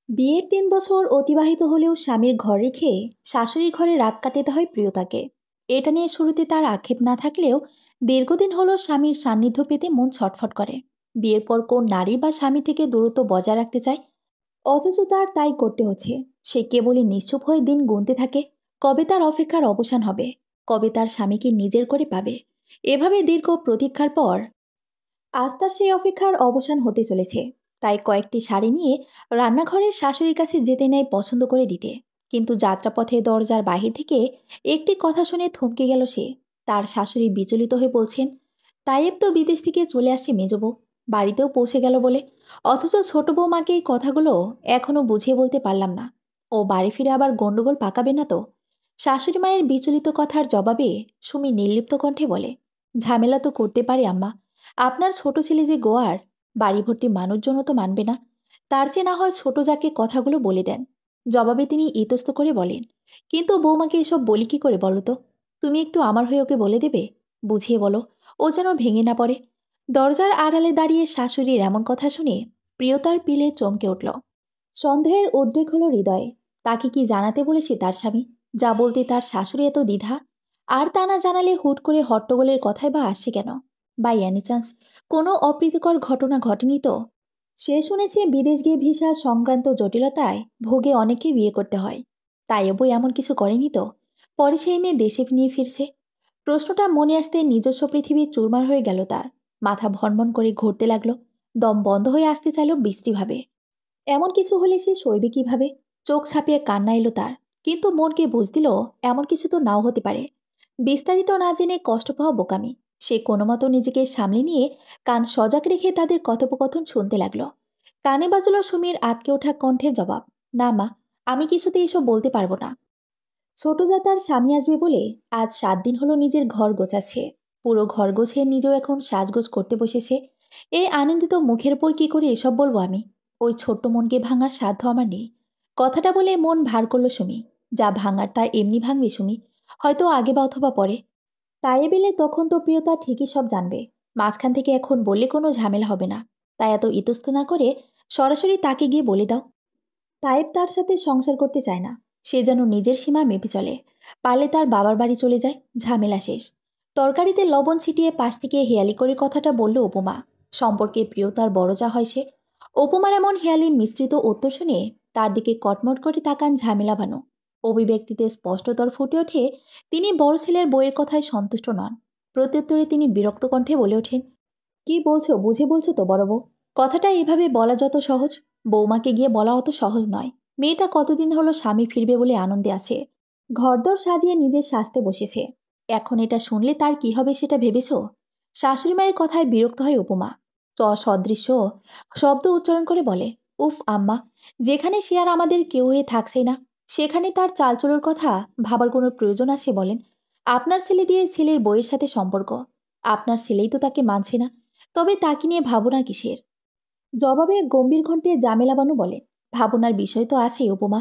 বিয়ের ৩ বছর অতিবাহিত হলেও স্বামীর ঘর রেখে শাশুড়ির ঘরে রাত কাটাতে হয় প্রিয়তাকে। এটা নিয়ে শুরুতে তার আক্ষেপ না থাকলেও দীর্ঘদিন হলো স্বামীর সান্নিধ্য পেতে মন ছটফট করে। বিয়ের পর কোন নারী বা স্বামী থেকে দূরত্ব বজায় রাখতে চায়, অথচ তার তাই করতে হচ্ছে। সে কেবলই নিশ্চুপ হয়ে দিন গুনতে থাকে, কবে তার অপেক্ষার অবসান হবে, কবে তার স্বামীকে নিজের করে পাবে। এভাবে দীর্ঘ প্রতীক্ষার পর আজ তার সেই অপেক্ষার অবসান হতে চলেছে। তাই কয়েকটি শাড়ি নিয়ে রান্নাঘরে শাশুড়ির কাছে যেতে নেয় পছন্দ করে দিতে। কিন্তু যাত্রাপথে দরজার বাহির থেকে একটি কথা শুনে থমকে গেল সে। তার শাশুড়ি বিচলিত হয়ে বলছেন, তাইয়েব তো বিদেশ থেকে চলে আসছে মেজবউ, বাড়িতেও পৌঁছে গেল বলে। অথচ ছোট বৌমাকে এই কথাগুলো এখনো বুঝিয়ে বলতে পারলাম না। ও বাড়ি ফিরে আবার গন্ডগোল পাকাবে না তো? শাশুড়ি মায়ের বিচলিত কথার জবাবে সুমি নির্লিপ্ত কণ্ঠে বলে, ঝামেলা তো করতে পারে আম্মা। আপনার ছোট ছেলে যে গোয়ার, বাড়ি ভর্তি মানুষজন তো মানবে না। তার চেয়ে না হয় ছোট যাকে কথাগুলো বলে দেন। জবাবে তিনি ইতস্ত করে বলেন, কিন্তু বৌমাকে এসব বলি কি করে বলো তো? তুমি একটু আমার হয়ে ওকে বলে দেবে, বুঝিয়ে বলো, ও যেন ভেঙে না পড়ে। দরজার আড়ালে দাঁড়িয়ে শাশুড়ির এমন কথা শুনে প্রিয়তার পিলে চমকে উঠল। সন্দেহের উদ্রেক হলো হৃদয়ে। তাকে কি জানাতে বলেছে তার স্বামী, যা বলতে তার শাশুড়ি এত দ্বিধা? আর তা না জানালে হুট করে হট্টগোলের কথাই বা আসছে কেন? বাই এনি চান্স কোনো অপ্রীতিকর ঘটনা ঘটেনি তো? সে শুনেছে বিদেশ গিয়ে ভিসা সংক্রান্ত জটিলতায় ভোগে অনেকে বিয়ে করতে হয়। তাই বই এমন কিছু করেনি তো? পরে সেই মেয়ে দেশে নিয়ে ফিরছে। প্রশ্নটা মনে আসতে নিজস্ব পৃথিবী চুরমার হয়ে গেল তার। মাথা ভনভন করে ঘুরতে লাগলো। দম বন্ধ হয়ে আসতে চাইল বিশ্রীভাবে। এমন কিছু হলে সে সইবে কিভাবে? চোখ ছাপিয়ে কান্না এলো তার। কিন্তু মনকে বুঝ দিল, এমন কিছু তো নাও হতে পারে। বিস্তারিত না জেনে কষ্ট পাওয়া বোকামি। সে কোনো মতো নিজেকে সামলে নিয়ে কান সজাগ রেখে তাদের কথোপকথন শুনতে লাগলো। কানে বাজলো সুমির আটকে ওঠা কণ্ঠের জবাব, না মা, আমি কিছুতে এসব বলতে পারবো না। ছোট যা তার স্বামী আসবে বলে আজ 7 দিন হলো নিজের ঘর গোছাচ্ছে। পুরো ঘর গোছিয়ে নিজেও এখন সাজগোজ করতে বসেছে। এই আনন্দিত মুখের উপর কি করে এসব বলবো আমি? ওই ছোট্ট মনকে ভাঙার সাধ্য আমার নেই। কথাটা বলে মন ভার করলো সুমি। যা ভাঙার তার এমনি ভাঙবে সুমি, হয়তো আগে বা অথবা পরে। তাই বেলে তখন তো প্রিয়তা ঠিকই সব জানবে। মাঝখান থেকে এখন বললে কোনো ঝামেলা হবে না। তাই এত ইতস্ত না করে সরাসরি তাকে গিয়ে বলে দাও। তাইব তার সাথে সংসার করতে চায় না। সে যেন নিজের সীমা মেপে চলে। পারলে তার বাবার বাড়ি চলে যায়, ঝামেলা শেষ। তরকারিতে লবণ ছিটিয়ে পাশ থেকে হেয়ালি করে কথাটা বলল উপমা। সম্পর্কে প্রিয় তার বড় যা হয় সে। উপমার এমন হেয়ালি মিশ্রিত উত্তর শুনে তার দিকে কটমট করে তাকান ঝামেলা বানো। অভিব্যক্তিতে স্পষ্টতর ফুটে ওঠে তিনি বড় ছেলের বইয়ের কথায় সন্তুষ্ট নন। প্রত্যুত্তরে তিনি বিরক্ত কণ্ঠে বলে ওঠেন, কি বলছো বুঝে বলছো তো বড় বউ? কথাটা এভাবে বলা যত সহজ, বৌমাকে গিয়ে বলা অত সহজ নয়। মেয়েটা কতদিন হলো স্বামী ফিরবে বলে আনন্দে আছে। ঘরদর সাজিয়ে নিজের সাজতে বসেছে। এখন এটা শুনলে তার কি হবে সেটা ভেবেছ? শাশুড়ি মায়ের কথায় বিরক্ত হয় উপমা। সদৃশ্য শব্দ উচ্চারণ করে বলে, উফ আম্মা, যেখানে সে আর আমাদের কেউ হয়ে থাকছেই না, সেখানে তার চালচলোর কথা ভাবার কোনো প্রয়োজন আছে বলেন? আপনার ছেলে দিয়ে ছেলের বইয়ের সাথে সম্পর্ক। আপনার ছেলেই তো তাকে মানছে না, তবে তাকে নিয়ে ভাবনা কিসের? জবাবে গম্ভীর কণ্ঠে জামেলা বানু বলে, ভাবনার বিষয় তো আছেই উপমা।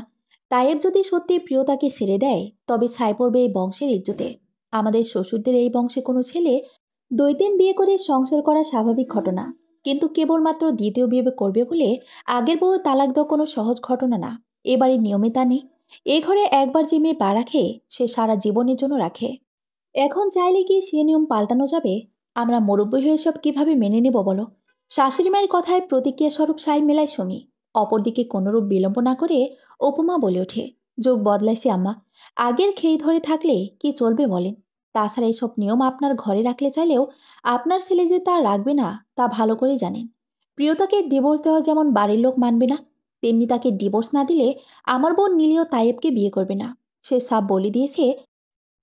তাইব যদি সত্যি প্রিয়তাকে ছেড়ে দেয়, তবে ছাই পড়বে এই বংশের ইজ্জতে। আমাদের শ্বশুরদের এই বংশে কোনো ছেলে 2-3 বিয়ে করে সংসার করা স্বাভাবিক ঘটনা। কিন্তু কেবলমাত্র দ্বিতীয় বিয়ে করবে বলে আগের বউ তালাক দেওয়া কোনো সহজ ঘটনা না। এবারে নিয়মে তা নেই। এ ঘরে একবার যে মেয়ে পা রাখে, সে সারা জীবনের জন্য রাখে। এখন চাইলে কি সে নিয়ম পাল্টানো যাবে? আমরা মুরব্বী হয়ে সব কিভাবে মেনে নেব বলো? শাশুড়ি মায়ের কথায় প্রতিক্রিয়া স্বরূপ সাই মেলায় সুমি। অপরদিকে কোনরূপ বিলম্ব না করে উপমা বলে ওঠে, যোগ বদলাইছে আম্মা। আগের খেই ধরে থাকলে কি চলবে বলেন? তাছাড়া এসব নিয়ম আপনার ঘরে রাখলে চাইলেও আপনার ছেলে যে তা রাখবে না, তা ভালো করেই জানেন। প্রিয়তাকে ডিভোর্স দেওয়া যেমন বাড়ির লোক মানবে না, তেমনি তাকে ডিভোর্স না দিলে আমার বোন নীলিও তাইয়েবকে বিয়ে করবে না। সে সাপ বলে দিয়েছে,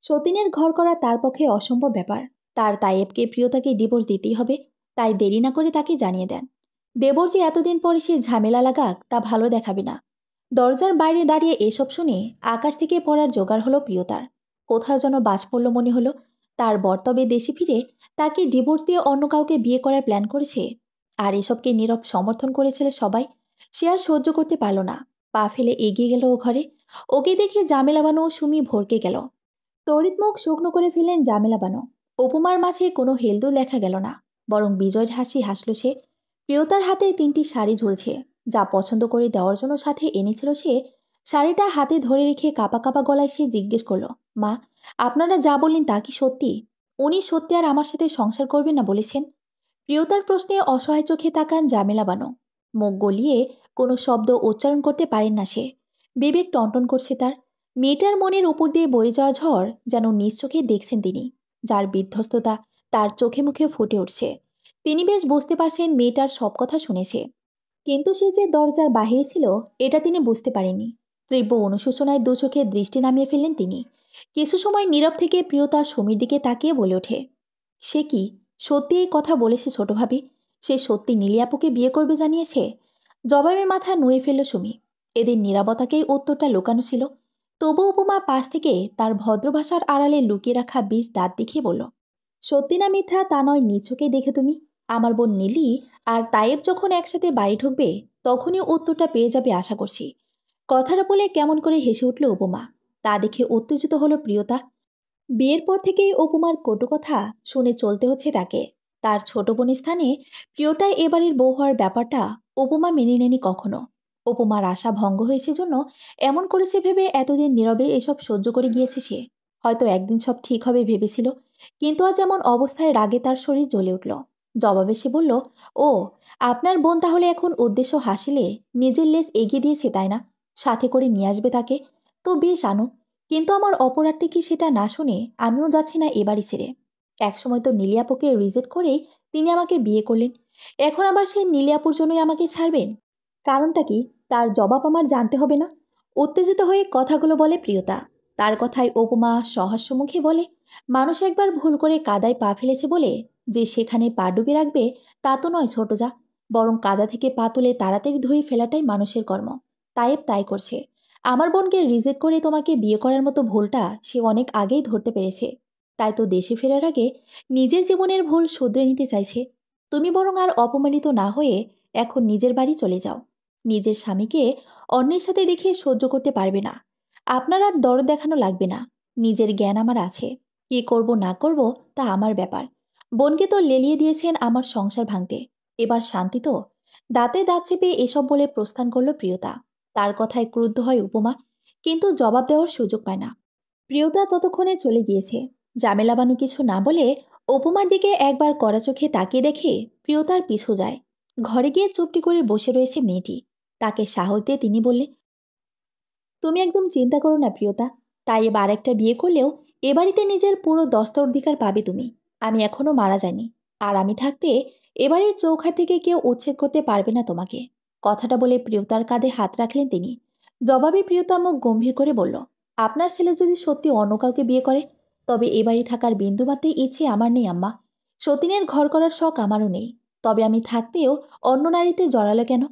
সতীনের ঘর করা তার পক্ষে অসম্ভব ব্যাপার। তার তাইয়েবকে প্রিয়তাকে ডিভোর্স দিতেই হবে। তাই দেরি না করে তাকে জানিয়ে দেন। দেবর যে এতদিন পরে সে ঝামেলা লাগাক তা ভালো দেখাবে না। দরজার বাইরে দাঁড়িয়ে এসব শুনে আকাশ থেকে পড়ার জোগাড় হলো প্রিয়তার। কোথাও যেন বাজ পড়ল মনে হলো। তার বর্তবে দেশে ফিরে তাকে ডিভোর্স দিয়ে অন্য কাউকে বিয়ে করার প্ল্যান করেছে। আর এসবকে নীরব সমর্থন করেছিল সবাই। সে আর সহ্য করতে পারল না। পা ফেলে এগিয়ে গেল ও ঘরে। ওকে দেখে জামেলা বানু ও সুমি ভরকে গেল। তড়িৎ মুখ শুকনো করে ফেললেন জামেলা বানু। উপমার মাঝে কোনো হেলদোল দেখা গেল না, বরং বিজয়ের হাসি হাসল সে। প্রিয়তার হাতে 3টি শাড়ি ঝুলছে। যা পছন্দ করে দেওয়ার জন্য সাথে এনেছিল সে, শাড়িটা হাতে ধরে রেখে কাঁপা কাঁপা গলায় সে জিজ্ঞেস করলো, মা, আপনারা যা বললেন তা কি সত্যি? উনি সত্যি আর আমার সাথে সংসার করবেন না বলেছেন? প্রিয়তার প্রশ্নে অসহায় চোখে তাকান জামেলা বানো। মুখ গলিয়ে কোনো শব্দ উচ্চারণ করতে পারেন না সে। বিবেক টনটন করছে তার। মেয়েটার মনের উপর দিয়ে বয়ে যাওয়া ঝড় যেন নিজ চোখে দেখছেন তিনি, যার বিধ্বস্ততা তার চোখে মুখে ফুটে উঠছে। তিনি বেশ বুঝতে পারছেন মেয়েটার সব কথা শুনেছে, কিন্তু সে যে দরজার বাহিরে ছিল এটা তিনি বুঝতে পারেননি। তীব্র অনুশোচনায় দু চোখে দৃষ্টি নামিয়ে ফেললেন তিনি। কিছু সময় নীরব থেকে প্রিয়তা সুমির দিকে তাকিয়ে বলে ওঠে, সে কি সত্যি এই কথা বলেছে ছোট ভাবি? সে সত্যি নীলিয়াপুকে বিয়ে করবে জানিয়েছে? জবাবে মাথা নুয়ে ফেলল সুমি। এদের নীরবতাকেই উত্তরটা লুকানো ছিল। তবু উপমা পাশ থেকে তার ভদ্রভাষার আড়ালে লুকিয়ে রাখা বিষ দাঁত দেখিয়ে বলল, সত্যি না মিথ্যা তা নয় নিছকেই দেখে তুমি। আমার বোন নীলি আর তায়েব যখন একসাথে বাড়ি ঢুকবে তখনই উত্তরটা পেয়ে যাবে আশা করছি। কথাটা বলে কেমন করে হেসে উঠল উপমা। তা দেখে উত্তেজিত হলো প্রিয়তা। বিয়ের পর থেকেই উপমার কটু কথা শুনে চলতে হচ্ছে তাকে। তার ছোট বোনের স্থানে প্রিয়টাই এবারের বউ হওয়ার ব্যাপারটা উপমা মেনে নেনি কখনো। উপমার আশা ভঙ্গ হয়েছে জন্য এমন করেছে ভেবে এতদিন নীরবে এসব সহ্য করে গিয়েছে সে। হয়তো একদিন সব ঠিক হবে ভেবেছিল, কিন্তু আজ এমন অবস্থায় রাগে তার শরীর জ্বলে উঠল। জবাবে সে বলল, ও, আপনার বোন তাহলে এখন উদ্দেশ্য হাসিলে নিজের লেজ এগিয়ে দিয়েছে তাই না? সাথে করে নিয়ে আসবে তাকে। তো বেশ আনুক, কিন্তু আমার অপরাধটি কি সেটা না শুনে আমিও যাচ্ছি না এবারই ছেড়ে। একসময় তো নীলিয়াপুকে রিজেক্ট করেই তিনি আমাকে বিয়ে করলেন, এখন আবার সেই নীলিয়াপুর জন্যই আমাকে ছাড়বেন? কারণটা কি তার জবাব আমার জানতে হবে না? উত্তেজিত হয়ে কথাগুলো বলে প্রিয়তা। তার কথায় উপমা সহাস্য মুখে বলে, মানুষ একবার ভুল করে কাদায় পা ফেলেছে বলে যে সেখানে পা ডুবে রাখবে তা তো নয় ছোট যা, বরং কাদা থেকে পা তুলে তাড়াতাড়ি ধুয়ে ফেলাটাই মানুষের কর্ম। তাইব তাই করছে। আমার বোনকে রিজেক্ট করে তোমাকে বিয়ে করার মতো ভুলটা সে অনেক আগেই ধরতে পেরেছে। তাই তো দেশে ফেরার আগে নিজের জীবনের ভুল শুধরে নিতে চাইছে। তুমি বরং আর অপমানিত না হয়ে এখন নিজের বাড়ি চলে যাও। নিজের স্বামীকে অন্যের সাথে দেখে সহ্য করতে পারবে না। আপনার আর দরদ দেখানো লাগবে না। নিজের জ্ঞান আমার আছে। কি করব না করব তা আমার ব্যাপার। বোনকে তো লেলিয়ে দিয়েছেন আমার সংসার ভাঙতে। এবার শান্তি তো। দাঁতে দাঁত চেপে এসব বলে প্রস্থান করল প্রিয়তা। তার কথায় ক্রুদ্ধ হয় উপমা, কিন্তু জবাব দেওয়ার সুযোগ পায় না। প্রিয়তা ততক্ষণে চলে গিয়েছে। জামেলা বানু কিছু না বলে উপমার দিকে একবার কড়া চোখে তাকিয়ে দেখে প্রিয়তার পিছু যায়। ঘরে গিয়ে চুপটি করে বসে রয়েছে মেয়েটি। তাকে সাহস দিয়ে তিনি বললেন, তুমি একদম চিন্তা করো না প্রিয়তা। তাই এবার একটা বিয়ে করলেও এ বাড়িতে নিজের পুরো দস্তর অধিকার পাবে তুমি। আমি এখনো মারা যাইনি। আর আমি থাকতে এবারের চৌখাট থেকে কেউ উচ্ছেদ করতে পারবে না তোমাকে। কথাটা বলে প্রিয়তার কাঁধে হাত রাখলেন তিনি। জবাবে প্রিয়তা মুখ গম্ভীর করে বলল, আপনার ছেলে যদি সত্যি অন্য কাউকে বিয়ে করে তবে এ বাড়ি থাকার বিন্দুমাত্র ইচ্ছে আমার নেই আম্মা। সতীনের ঘর করার শখ আমারও নেই। তবে আমি থাকতেও অন্য নারীতে জড়ালো কেন?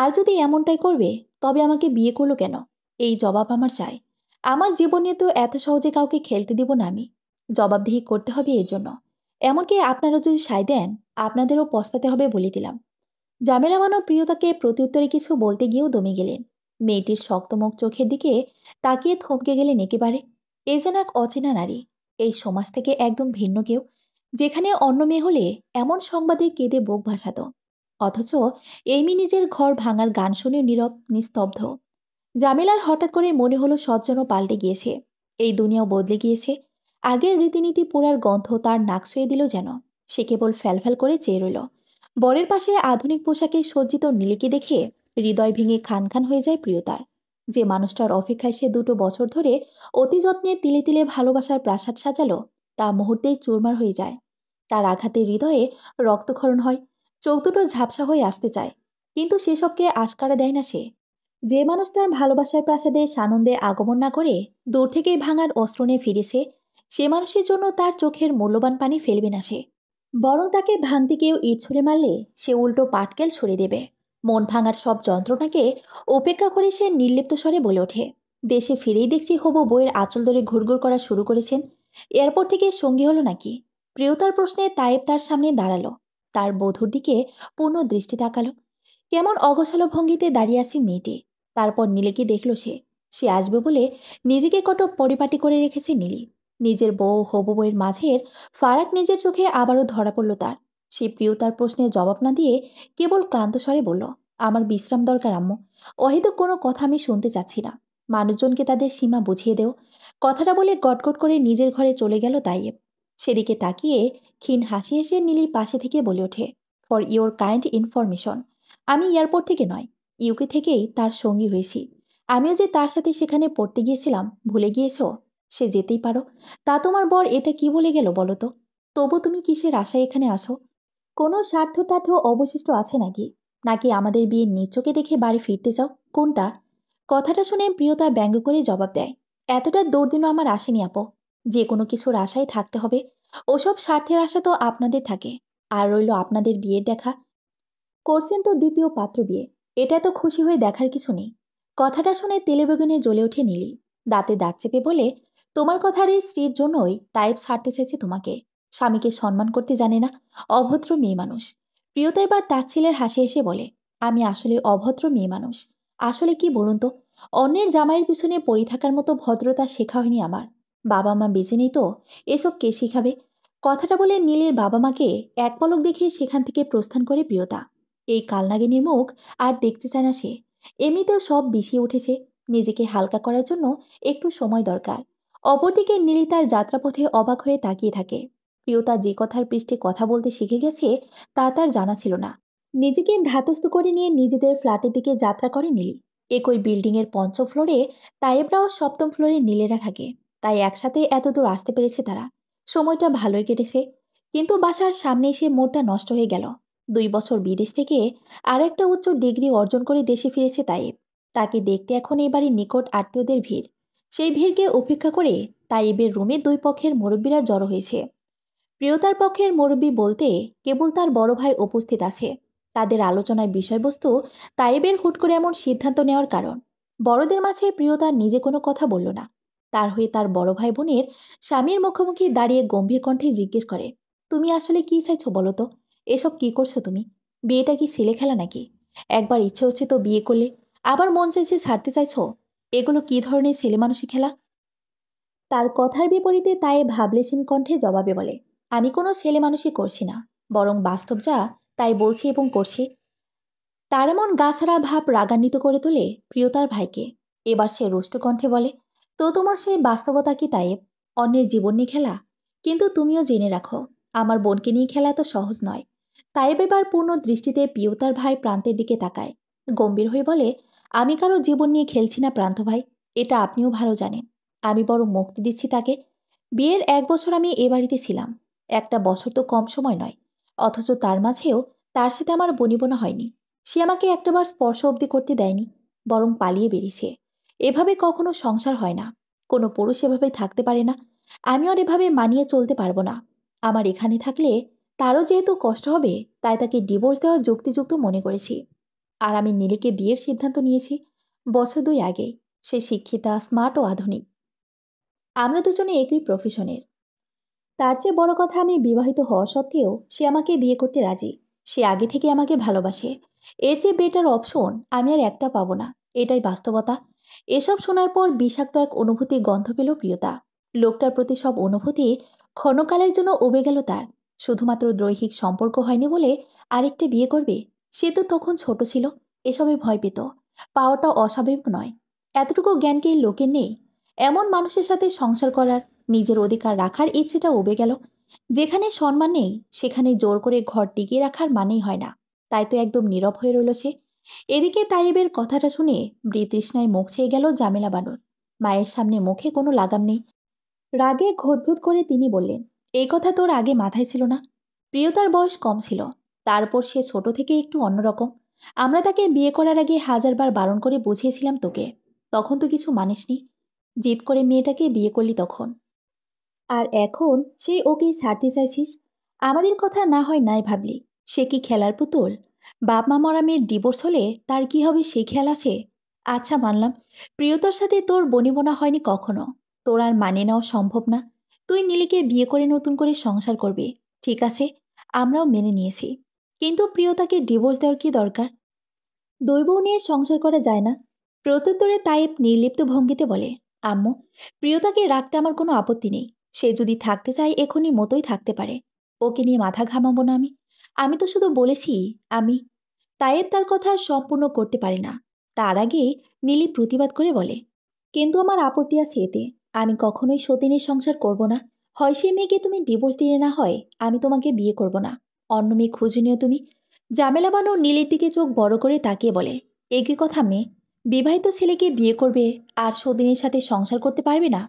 আর যদি এমনটাই করবে তবে আমাকে বিয়ে করলো কেন? এই জবাব আমার চাই। আমার জীবন নিয়ে তো এত সহজে কাউকে খেলতে দিব না আমি। জবাবদিহি করতে হবে এর জন্য। এমনকি আপনারা যদি সায় দেন আপনাদেরও পস্তাতে হবে বলে দিলাম। জামেলা বানু প্রিয়তাকে প্রত্যুত্তরে কিছু বলতে গিয়েও দমে গেলেন। মেয়েটির শক্তমুখ চোখের দিকে তাকিয়ে থমকে গেলেন একেবারে। এ যেন এক অচেনা নারী, এই সমাজ থেকে একদম ভিন্ন কেউ, যেখানে অন্য মেয়ে হলে এমন সংবাদে কেঁদে বুক ভাসাত। অথচ এই মেয়ে নিজের ঘর ভাঙার গান শুনে নীরব নিস্তব্ধ। জামিলার হঠাৎ করে মনে হলো সব যেন পাল্টে গিয়েছে। এই দুনিয়াও বদলে গিয়েছে। আগের রীতিনীতি পোড়ার গন্ধ তার নাক ছুঁয়ে দিল যেন। সে কেবল ফ্যালফ্যাল করে চেয়ে রইল। বরের পাশে আধুনিক পোশাকে সজ্জিত নীলিকে দেখে হৃদয় ভেঙে খান খান হয়ে যায় প্রিয়তার। যে মানুষটার অপেক্ষায় সে 2 বছর ধরে অতি যত্নে তিলে তিলে ভালোবাসার প্রাসাদ সাজালো, তা মুহূর্তেই চুরমার হয়ে যায়। তার আঘাতে হৃদয়ে রক্তক্ষরণ হয়। চোখ দুটো ঝাপসা হয়ে আসতে চায়, কিন্তু সেসবকে আশকারা দেয় না সে। যে মানুষ তার ভালোবাসার প্রাসাদে সানন্দে আগমন না করে দূর থেকেই ভাঙার অস্ত্র নিয়ে ফিরেছে, সে মানুষের জন্য তার চোখের মূল্যবান পানি ফেলবে না সে। বরং তাকে ভাঙতে কেউ ইট ছুঁড়ে মারলে সে উল্টো পাটকেল ছুঁড়ে দেবে। মন ভাঙার সব যন্ত্রণাকে উপেক্ষা করে সে নির্লিপ্ত স্বরে বলে ওঠে, দেশে ফিরেই দেখছি হবু বইয়ের আঁচল ধরে ঘুরঘুর করা শুরু করেছেন। এরপর থেকে সঙ্গী হলো নাকি? প্রিয়তার প্রশ্নে তায়েব তার সামনে দাঁড়ালো। তার বধূর দিকে পূর্ণ দৃষ্টি তাকালো। কেমন অগোছালো ভঙ্গিতে দাঁড়িয়ে আছে মেয়েটি। তারপর নীলিকে দেখল সে। সে আসবে বলে নিজেকে কত পরিপাটি করে রেখেছে নীলি। নিজের বউ হবু বইয়ের মাঝের ফারাক নিজের চোখে আবারও ধরা পড়ল তার। সে প্রিয়তার প্রশ্নের জবাব না দিয়ে কেবল ক্লান্ত স্বরে বলল, আমার বিশ্রাম দরকার আম্মু। অহেতুক কোনো কথা আমি শুনতে চাচ্ছি না। মানুষজনকে তাদের সীমা বুঝিয়ে দেও। কথাটা বলে গটগট করে নিজের ঘরে চলে গেল তাইয়েব। সেদিকে তাকিয়ে ক্ষীণ হাসি হেসে নীলির পাশে থেকে বলে ওঠে, ফর ইওর কাইন্ড ইনফরমেশন, আমি এয়ারপোর্ট থেকে নয়, ইউকে থেকেই তার সঙ্গী হয়েছি। আমিও যে তার সাথে সেখানে পড়তে গিয়েছিলাম ভুলে গিয়েছো? সে যেতেই পারো। তা তোমার বর এটা কি বলে গেল বলো তো? তবু তুমি কিসের আশায় এখানে আসো? কোনো স্বার্থ টার্থ অবশিষ্ট আছে নাকি? নাকি আমাদের বিয়ের নিচ্চকে দেখে বাড়ি ফিরতে চাও? কোনটা? কথাটা শুনে প্রিয়তা ব্যঙ্গ করে জবাব দেয়, এতটা দুর্দিনও আমার আসেনি আপু। যে কোনো কিছুর আশায় থাকতে হবে। ওসব স্বার্থের আশা তো আপনাদের থাকে। আর রইল আপনাদের বিয়ের দেখা। করছেন তো দ্বিতীয় পাত্র বিয়ে। এটা তো খুশি হয়ে দেখার কিছু নেই। কথাটা শুনে তেলে বেগুনে জ্বলে ওঠে নীলি। দাঁতে দাঁত চেপে বলে, তোমার কথার এই স্ত্রীর জন্যই তাইব ছাড়তে চাইছে তোমাকে। স্বামীকে সম্মান করতে জানে না, অভদ্র মেয়ে মানুষ। প্রিয়তা এবার তাচ্ছিলের হাসি হেসে বলে, আমি আসলে অভদ্র মেয়ে মানুষ। আসলে কি বলুন তো, অন্যের জামাইয়ের পিছনে পড়ে থাকার মতো ভদ্রতা শেখা হয়নি আমার। বাবা মা বেঁচে নেই তো, এসব কে শিখাবে? কথাটা বলে নীলের বাবা মাকে এক পলক দেখে সেখান থেকে প্রস্থান করে প্রিয়তা। এই কালনাগিনীর মুখ আর দেখতে চায় না সে। এমনিতেও সব বিষিয়ে উঠেছে। নিজেকে হালকা করার জন্য একটু সময় দরকার। অপরদিকে নীলি তার যাত্রাপথে অবাক হয়ে তাকিয়ে থাকে। প্রিয়তা যে কথার পৃষ্ঠে কথা বলতে শিখে গেছে তা তার জানা ছিল না। নিজেকে ধাতস্থ করে নিয়ে নিজেদের ফ্ল্যাটের দিকে যাত্রা করে নীলি। একই বিল্ডিংয়ের পঞ্চম ফ্লোরে তাইবরাও সপ্তম ফ্লোরে নীলেরা থাকে। তাই একসাথে এত দূর আসতে পেরেছে তারা। সময়টা ভালোই কেটেছে। কিন্তু বাসার সামনে এসে মোড়টা নষ্ট হয়ে গেল। 2 বছর বিদেশ থেকে আরও একটা উচ্চ ডিগ্রি অর্জন করে দেশে ফিরেছে তাইব। তাকে দেখতে এখন এবারে নিকট আত্মীয়দের ভিড়। সেই ভিড়কে উপেক্ষা করে তাইবের রুমে দুই পক্ষের মুরব্বীরা জড়ো হয়েছে। প্রিয়তার পক্ষের মুরব্বী বলতে কেবল তার বড় ভাই উপস্থিত আছে। তাদের আলোচনায় বিষয়বস্তু তাইবের হুট করে এমন সিদ্ধান্ত নেওয়ার কারণ। বড়দের মাঝে প্রিয়তা নিজে কোনো কথা বলল না। তার হয়ে তার বড় ভাই বোনের স্বামীর মুখোমুখি দাঁড়িয়ে গম্ভীর কণ্ঠে জিজ্ঞেস করে, তুমি আসলে কি চাইছো বলো তো? এসব কি করছো তুমি? বিয়েটা কি ছেলে খেলা নাকি? একবার ইচ্ছে হচ্ছে তো বিয়ে করলে, আবার মন চাইছে ছাড়তে চাইছো। এগুলো কি ধরনের ছেলে মানুষই খেলা? তার কথার বিপরীতে তাই ভাবলেশীন কণ্ঠে জবাবে বলে, আমি কোনো ছেলে মানুষই করছি না, বরং বাস্তব যা তাই বলছি এবং করছি। তার এমন গাছাড়া ভাব রাগান্বিত করে তোলে প্রিয়তার ভাইকে। এবার সে রুষ্ট কণ্ঠে বলে, তো তোমার সেই বাস্তবতা কি তাইব? অন্যের জীবন নিয়ে খেলা? কিন্তু তুমিও জেনে রাখো, আমার বোনকে নিয়ে খেলা এত সহজ নয়। তাইব এবার পূর্ণ দৃষ্টিতে প্রিয়তার ভাই প্রান্তের দিকে তাকায়। গম্ভীর হয়ে বলে, আমি কারো জীবন নিয়ে খেলছি না প্রান্ত ভাই। এটা আপনিও ভালো জানেন। আমি বড় মুক্তি দিচ্ছি তাকে। বিয়ের 1 বছর আমি এ বাড়িতে ছিলাম। 1টা বছর তো কম সময় নয়। অথচ তার মাঝেও তার সাথে আমার বনিবনা হয়নি। সে আমাকে একটাবার স্পর্শ অবধি করতে দেয়নি, বরং পালিয়ে বেরিয়েছে। এভাবে কখনো সংসার হয় না। কোনো পুরুষ এভাবে থাকতে পারে না। আমি আর এভাবে মানিয়ে চলতে পারবো না। আমার এখানে থাকলে তারও যেহেতু কষ্ট হবে, তাই তাকে ডিভোর্স দেওয়া যুক্তিযুক্ত মনে করেছি। আর আমি নীলিকে বিয়ের সিদ্ধান্ত নিয়েছি বছর 2 আগেই। সে শিক্ষিতা, স্মার্ট ও আধুনিক। আমরা দুজনে একই প্রফেশনের। তার চেয়ে বড় কথা, আমি বিবাহিত হওয়া সত্ত্বেও সে আমাকে বিয়ে করতে রাজি। সে আগে থেকে আমাকে ভালোবাসে। এর চেয়ে বেটার অপশন আমি আর একটা পাবো না। এটাই বাস্তবতা। এসব শোনার পর বিষাক্ত এক অনুভূতি গন্ধ পেল প্রিয়তা। লোকটার প্রতি সব অনুভূতি ক্ষণকালের জন্য উবে গেল তার। শুধুমাত্র দৈহিক সম্পর্ক হয়নি বলে আরেকটা বিয়ে করবে? সে তো তখন ছোট ছিল, এসবে ভয় পেত। পাওয়াটা অস্বাভাবিক নয়। এতটুকু জ্ঞান কি এই লোকের নেই? এমন মানুষের সাথে সংসার করার, নিজের অধিকার রাখার ইচ্ছেটা উবে গেল। যেখানে সম্মান নেই সেখানে জোর করে ঘর টিকিয়ে রাখার মানেই হয় না। তাই তো একদম নীরব হয়ে রইল সে। এদিকে তাইবের কথাটা শুনে বৃতৃষ্ণায় মুখ ছেয়ে গেল জামেলা বানুর। মায়ের সামনে মুখে কোনো লাগাম নেই। রাগে ঘোতঘোত করে তিনি বললেন, এই কথা তোর আগে মাথায় ছিল না? প্রিয়তার বয়স কম ছিল। তারপর সে ছোট থেকে একটু অন্যরকম। আমরা তাকে বিয়ে করার আগে হাজারবার বারণ করে বুঝিয়েছিলাম তোকে। তখন তো কিছু মানিসনি। জিদ করে মেয়েটাকে বিয়ে করলি তখন। আর এখন সেই ওকেই ছাড়তে চাইছিস? আমাদের কথা না হয় নাই ভাবলি। সে কি খেলার পুতুল? বাপ মা মরা মেয়ের ডিভোর্স হলে তার কি হবে সে খেয়াল আছে? আচ্ছা মানলাম, প্রিয়তার সাথে তোর বনিবনা হয়নি কখনো। তোর আর মানিয়ে নেওয়া সম্ভব না। তুই নীলিকে বিয়ে করে নতুন করে সংসার করবি। ঠিক আছে, আমরাও মেনে নিয়েছি। কিন্তু প্রিয়তাকে ডিভোর্স দেওয়ার কি দরকার? 2 বউ নিয়ে সংসার করা যায় না। প্রত্যুত্তরে তাইব নির্লিপ্ত ভঙ্গিতে বলে, আম্মু, প্রিয়তাকে রাখতে আমার কোনো আপত্তি নেই। সে যদি থাকতে চায় এখনই মতোই থাকতে পারে। ওকে নিয়ে মাথা ঘামাবো না আমি। আমি তো শুধু বলেছি আমি। তায়েব তার কথা সম্পূর্ণ করতে পারে না। তার আগেই নীলি প্রতিবাদ করে বলে, কিন্তু আমার আপত্তি আছে এতে। আমি কখনোই সতীনের সংসার করব না। হয় সেই মেয়েকে তুমি ডিভোর্স দিয়ে না হয় আমি তোমাকে বিয়ে করব না। অন্য মেয়ে খুঁজে নিও তুমি। জামেলা বানু নীলের দিকে চোখ বড় করে তাকিয়ে বলে, একই কথা মেয়ে, বিবাহিত ছেলেকে বিয়ে করবে আর সতীনের সাথে সংসার করতে পারবে না?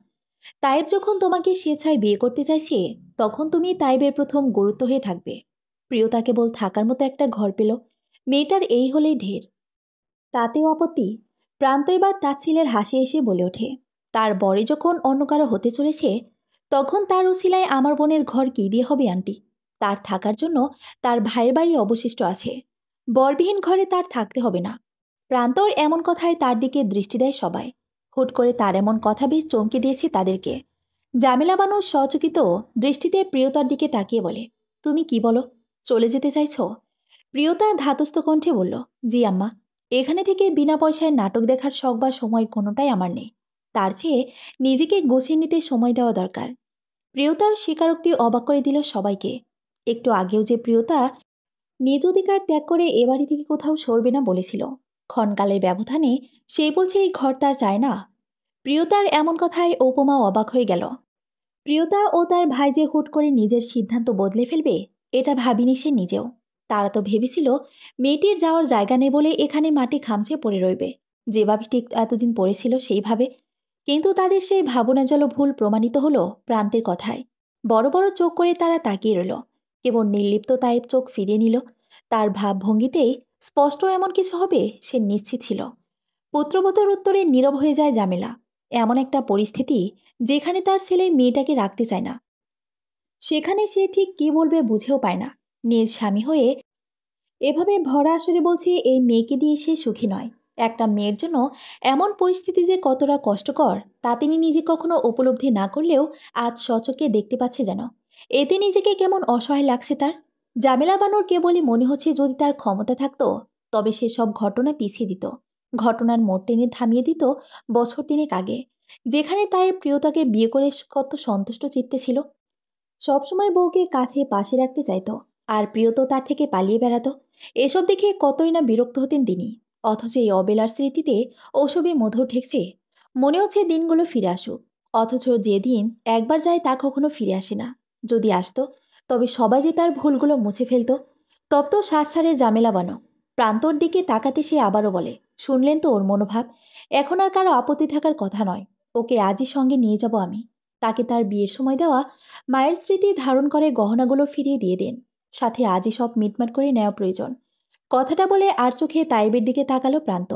তায়েব যখন তোমাকে স্বেচ্ছায় বিয়ে করতে চাইছে তখন তুমি তায়েবের প্রথম গুরুত্ব হয়ে থাকবে। প্রিয়তা কেবল থাকার মতো একটা ঘর পেল, মেয়েটার এই হলেই ঢের। তাতেও আপত্তি? প্রান্ত এবার তাচ্ছিলের হাসি এসে বলে ওঠে, তার বরে যখন অন্য কারো হতে চলেছে তখন তার উসিলায় আমার বোনের ঘর কী দিয়ে হবে আন্টি? তার থাকার জন্য তার ভাইয়ের বাড়ি অবশিষ্ট আছে। বরবিহীন ঘরে তার থাকতে হবে না। প্রান্তর এমন কথায় তার দিকে দৃষ্টি দেয় সবাই। হুট করে তার এমন কথা বেশ চমকে দিয়েছে তাদেরকে। জামিলা বানু সচকিত দৃষ্টিতে প্রিয়তার দিকে তাকিয়ে বলে, তুমি কি বলো, চলে যেতে চাইছ? প্রিয়তা ধাতস্থ কণ্ঠে বলল, জি আম্মা। এখানে থেকে বিনা পয়সায় নাটক দেখার শখ বা সময় কোনোটাই আমার নেই। তার চেয়ে নিজেকে গুছিয়ে নিতে সময় দেওয়া দরকার। প্রিয়তার স্বীকারোক্তি অবাক করে দিল সবাইকে। একটু আগেও যে প্রিয়তা নিজ অধিকার ত্যাগ করে এ বাড়ি থেকে কোথাও সরবে না বলেছিল, ক্ষণকালের ব্যবধানে সেই বলছে এই ঘর তার চায় না। প্রিয়তার এমন কথায় উপমা অবাক হয়ে গেল। প্রিয়তা ও তার ভাই যে হুট করে নিজের সিদ্ধান্ত বদলে ফেলবে এটা ভাবিনি সে নিজেও। তারা তো ভেবেছিল মেয়েটির যাওয়ার জায়গা নেই বলে এখানে মাটি খামচে পড়ে রইবে, যেভাবে ঠিক এতদিন পড়েছিল সেইভাবে। কিন্তু তাদের সেই ভাবনাজল ভুল প্রমাণিত হলো প্রান্তের কথায়। বড় বড় চোখ করে তারা তাকিয়ে রইল। কেবল নির্লিপ্ত তাইব চোখ ফিরিয়ে নিল। তার ভাবভঙ্গিতেই স্পষ্ট এমন কিছু হবে সে নিশ্চিত ছিল। পুত্রবধূর উত্তরে নীরব হয়ে যায় জামেলা। এমন একটা পরিস্থিতি যেখানে তার ছেলে মেয়েটাকে রাখতে চায় না, সেখানে সে ঠিক কী বলবে বুঝেও পায় না। নিজ স্বামী হয়ে এভাবে ভরা আসরে বলছে এই মেয়েকে দিয়ে সে সুখী নয়। একটা মেয়ের জন্য এমন পরিস্থিতি যে কতটা কষ্টকর তা তিনি নিজে কখনো উপলব্ধি না করলেও আজ সচক্ষে দেখতে পাচ্ছে যেন। এতে নিজেকে কেমন অসহায় লাগছে তার। জামেলা বানুর কেবলই মনে হচ্ছে যদি তার ক্ষমতা থাকতো তবে সে সব ঘটনা পিছিয়ে দিত, ঘটনার মোড় টেনে থামিয়ে দিত বছর তিনেক আগে, যেখানে তাই প্রিয়তাকে বিয়ে করে কত সন্তুষ্ট চিত্তে ছিল। সবসময় বউকে কাছে পাশে রাখতে চাইতো, আর প্রিয়ত তার থেকে পালিয়ে বেড়াতো। এসব দেখে কতই না বিরক্ত হতেন তিনি। অথচ এই অবেলার স্মৃতিতে ওসবে মধুর ঠেকছে। মনে হচ্ছে দিনগুলো ফিরে আসুক। অথচ যে দিন একবার যায় তা কখনো ফিরে আসে না। যদি আসতো তবে সবাই যে তার ভুলগুলো মুছে ফেলতো। তপ্ত শ্বাস ছাড়ে জামেলা বানো। প্রান্তর দিকে তাকাতে সে আবারও বলে, শুনলেন তো ওর মনোভাব। এখন আর কারো আপত্তি থাকার কথা নয়। ওকে আজই সঙ্গে নিয়ে যাব আমি। তাকে তার বিয়ের সময় দেওয়া মায়ের স্মৃতি ধারণ করে গহনাগুলো ফিরিয়ে দিয়ে দিন। সাথে আজই সব মিটমাট করে নেওয়া প্রয়োজন। কথাটা বলে আর চোখে তাইবের দিকে তাকালো প্রান্ত।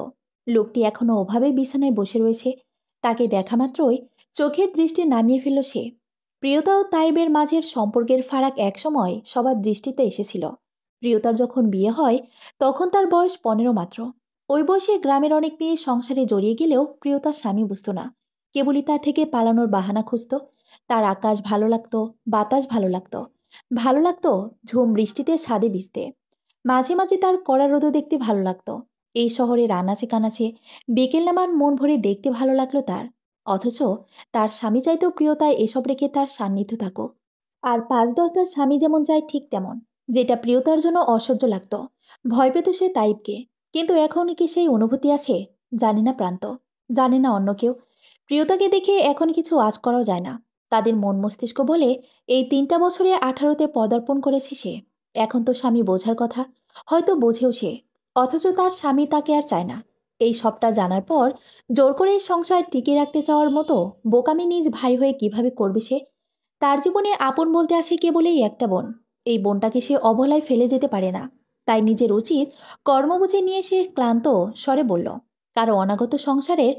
লোকটি এখনো ওভাবে বিছানায় বসে রয়েছে। তাকে দেখা মাত্রই চোখের দৃষ্টি নামিয়ে ফেলল সে। প্রিয়তা ও তাইবের মাঝের সম্পর্কের ফারাক একসময় সবার দৃষ্টিতে এসেছিল। প্রিয়তার যখন বিয়ে হয় তখন তার বয়স 15 মাত্র। ওই বয়সে গ্রামের অনেক মেয়ে সংসারে জড়িয়ে গেলেও প্রিয়তার স্বামী বুঝত না। কেবলই তার থেকে পালানোর বাহানা খুঁজত। তার আকাশ ভালো লাগতো, বাতাস ভালো লাগতো, ভালো লাগতো ঝুম বৃষ্টিতে ছাদে ভিজতে। মাঝে মাঝে তার কড়া রোদও দেখতে ভালো লাগতো। এই শহরের আনাচে কানাচে বিকেল নামার মন ভরে দেখতে ভালো লাগলো তার। অথচ তার স্বামী চাইতেও প্রিয়তায় এসব রেখে তার সান্নিধ্য থাকুক। আর 5-10 তার স্বামী যেমন চায় ঠিক তেমন, যেটা প্রিয়তার জন্য অসহ্য লাগতো। ভয় পেত সে তাইবকে। কিন্তু এখন কি সেই অনুভূতি আছে? জানি না প্রান্ত, জানে না অন্য কেউ। প্রিয়তাকে দেখে এখন কিছু আঁচ করাও যায় না। তাদের মন মস্তিষ্ক বলে এই 3টা বছরে 18তে পদার্পণ করেছে সে। এখন তো স্বামী বোঝার কথা, হয়তো বোঝেও সে। অথচ তার স্বামী তাকে আর চায় না। এই সবটা জানার পর জোর করে এই সংসার টিকিয়ে রাখতে চাওয়ার মতো বোকামি নিজ ভাই হয়ে কিভাবে করবে সে? তার জীবনে আপন বলতে আছে কেবলই একটা বোন। এই বোনটাকে সে অবহেলায় ফেলে যেতে পারে না। তাই নিজের উচিত কর্ম বুঝে নিয়ে সে ক্লান্ত স্বরে বলল, কারো অনাগত সংসারের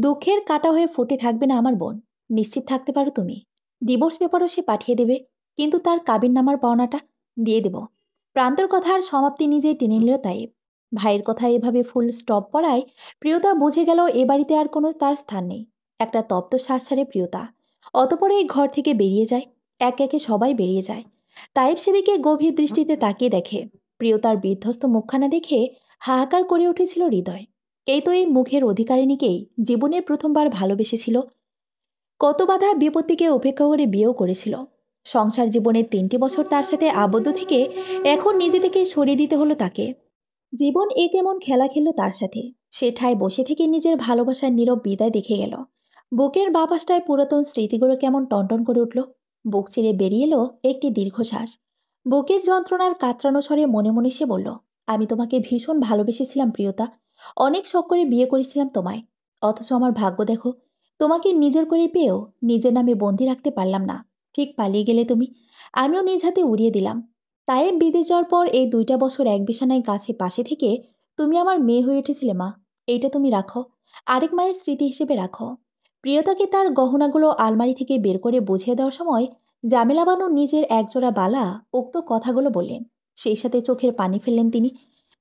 দুঃখের কাটা হয়ে ফুটে থাকবে না আমার বোন। নিশ্চিত থাকতে পারো তুমি। ডিভোর্স পেপারও সে পাঠিয়ে দেবে, কিন্তু তার কাবিননামার পাওনাটা দিয়ে দেব। প্রান্তর কথার সমাপ্তি নিজেই টেনে নিল তাই। ভাইয়ের কথা এভাবে ফুল স্টপ পড়ায় প্রিয়তা বুঝে গেল এ বাড়িতে আর কোনো তার স্থান নেই। একটা তপ্ত শ্বাস ছাড়ে প্রিয়তা। অতপরে এই ঘর থেকে বেরিয়ে যায়। একে একে সবাই বেরিয়ে যায়। তাইব সেদিকে গভীর দৃষ্টিতে তাকিয়ে দেখে। প্রিয়তার বিধ্বস্ত মুখখানা দেখে হাহাকার করে উঠেছিল হৃদয়। এই তো এই মুখের অধিকারিণীকেই জীবনের প্রথমবার ভালোবেসেছিল। কত বাধা বিপত্তিকে উপেক্ষা করে বিয়েও করেছিল। সংসার জীবনের 3টি বছর তার সাথে আবদ্ধ থেকে এখন নিজে থেকে সরিয়ে দিতে হলো তাকে। জীবন এ কেমন খেলা খেলল তার সাথে। সে ঠায় বসে থেকে নিজের ভালোবাসার নীরব বিদায় দেখে গেল। বুকের বাপাসটায় পুরাতন স্মৃতিগুলো কেমন টনটন করে উঠল। বুক চিরে বেরিয়ে এলো একটি দীর্ঘশ্বাস। বুকের যন্ত্রণার কাতরানো স্বরে মনে মনে সে বলল, আমি তোমাকে ভীষণ ভালোবেসেছিলাম প্রিয়তা। অনেক শখ করে বিয়ে করেছিলাম তোমায়। অথচ আমার ভাগ্য দেখো, তোমাকে নিজের করে পেয়েও নিজের নামে বন্দি রাখতে পারলাম না। ঠিক পালিয়ে গেলে তুমি, আমিও নিজ হাতে উড়িয়ে দিলাম। তাই বিদেশ যাওয়ার পর এই ২টা বছর এক বিছানায় গাছে পাশে থেকে তুমি আমার মেয়ে হয়ে উঠেছিলে মা। এইটা তুমি রাখো, আরেক মায়ের স্মৃতি হিসেবে রাখো। প্রিয়তাকে তার গহনাগুলো আলমারি থেকে বের করে বুঝিয়ে দেওয়ার সময় জামেলা বানু নিজের একজোড়া বালা উক্ত কথাগুলো বললেন। সেই সাথে চোখের পানি ফেললেন তিনি।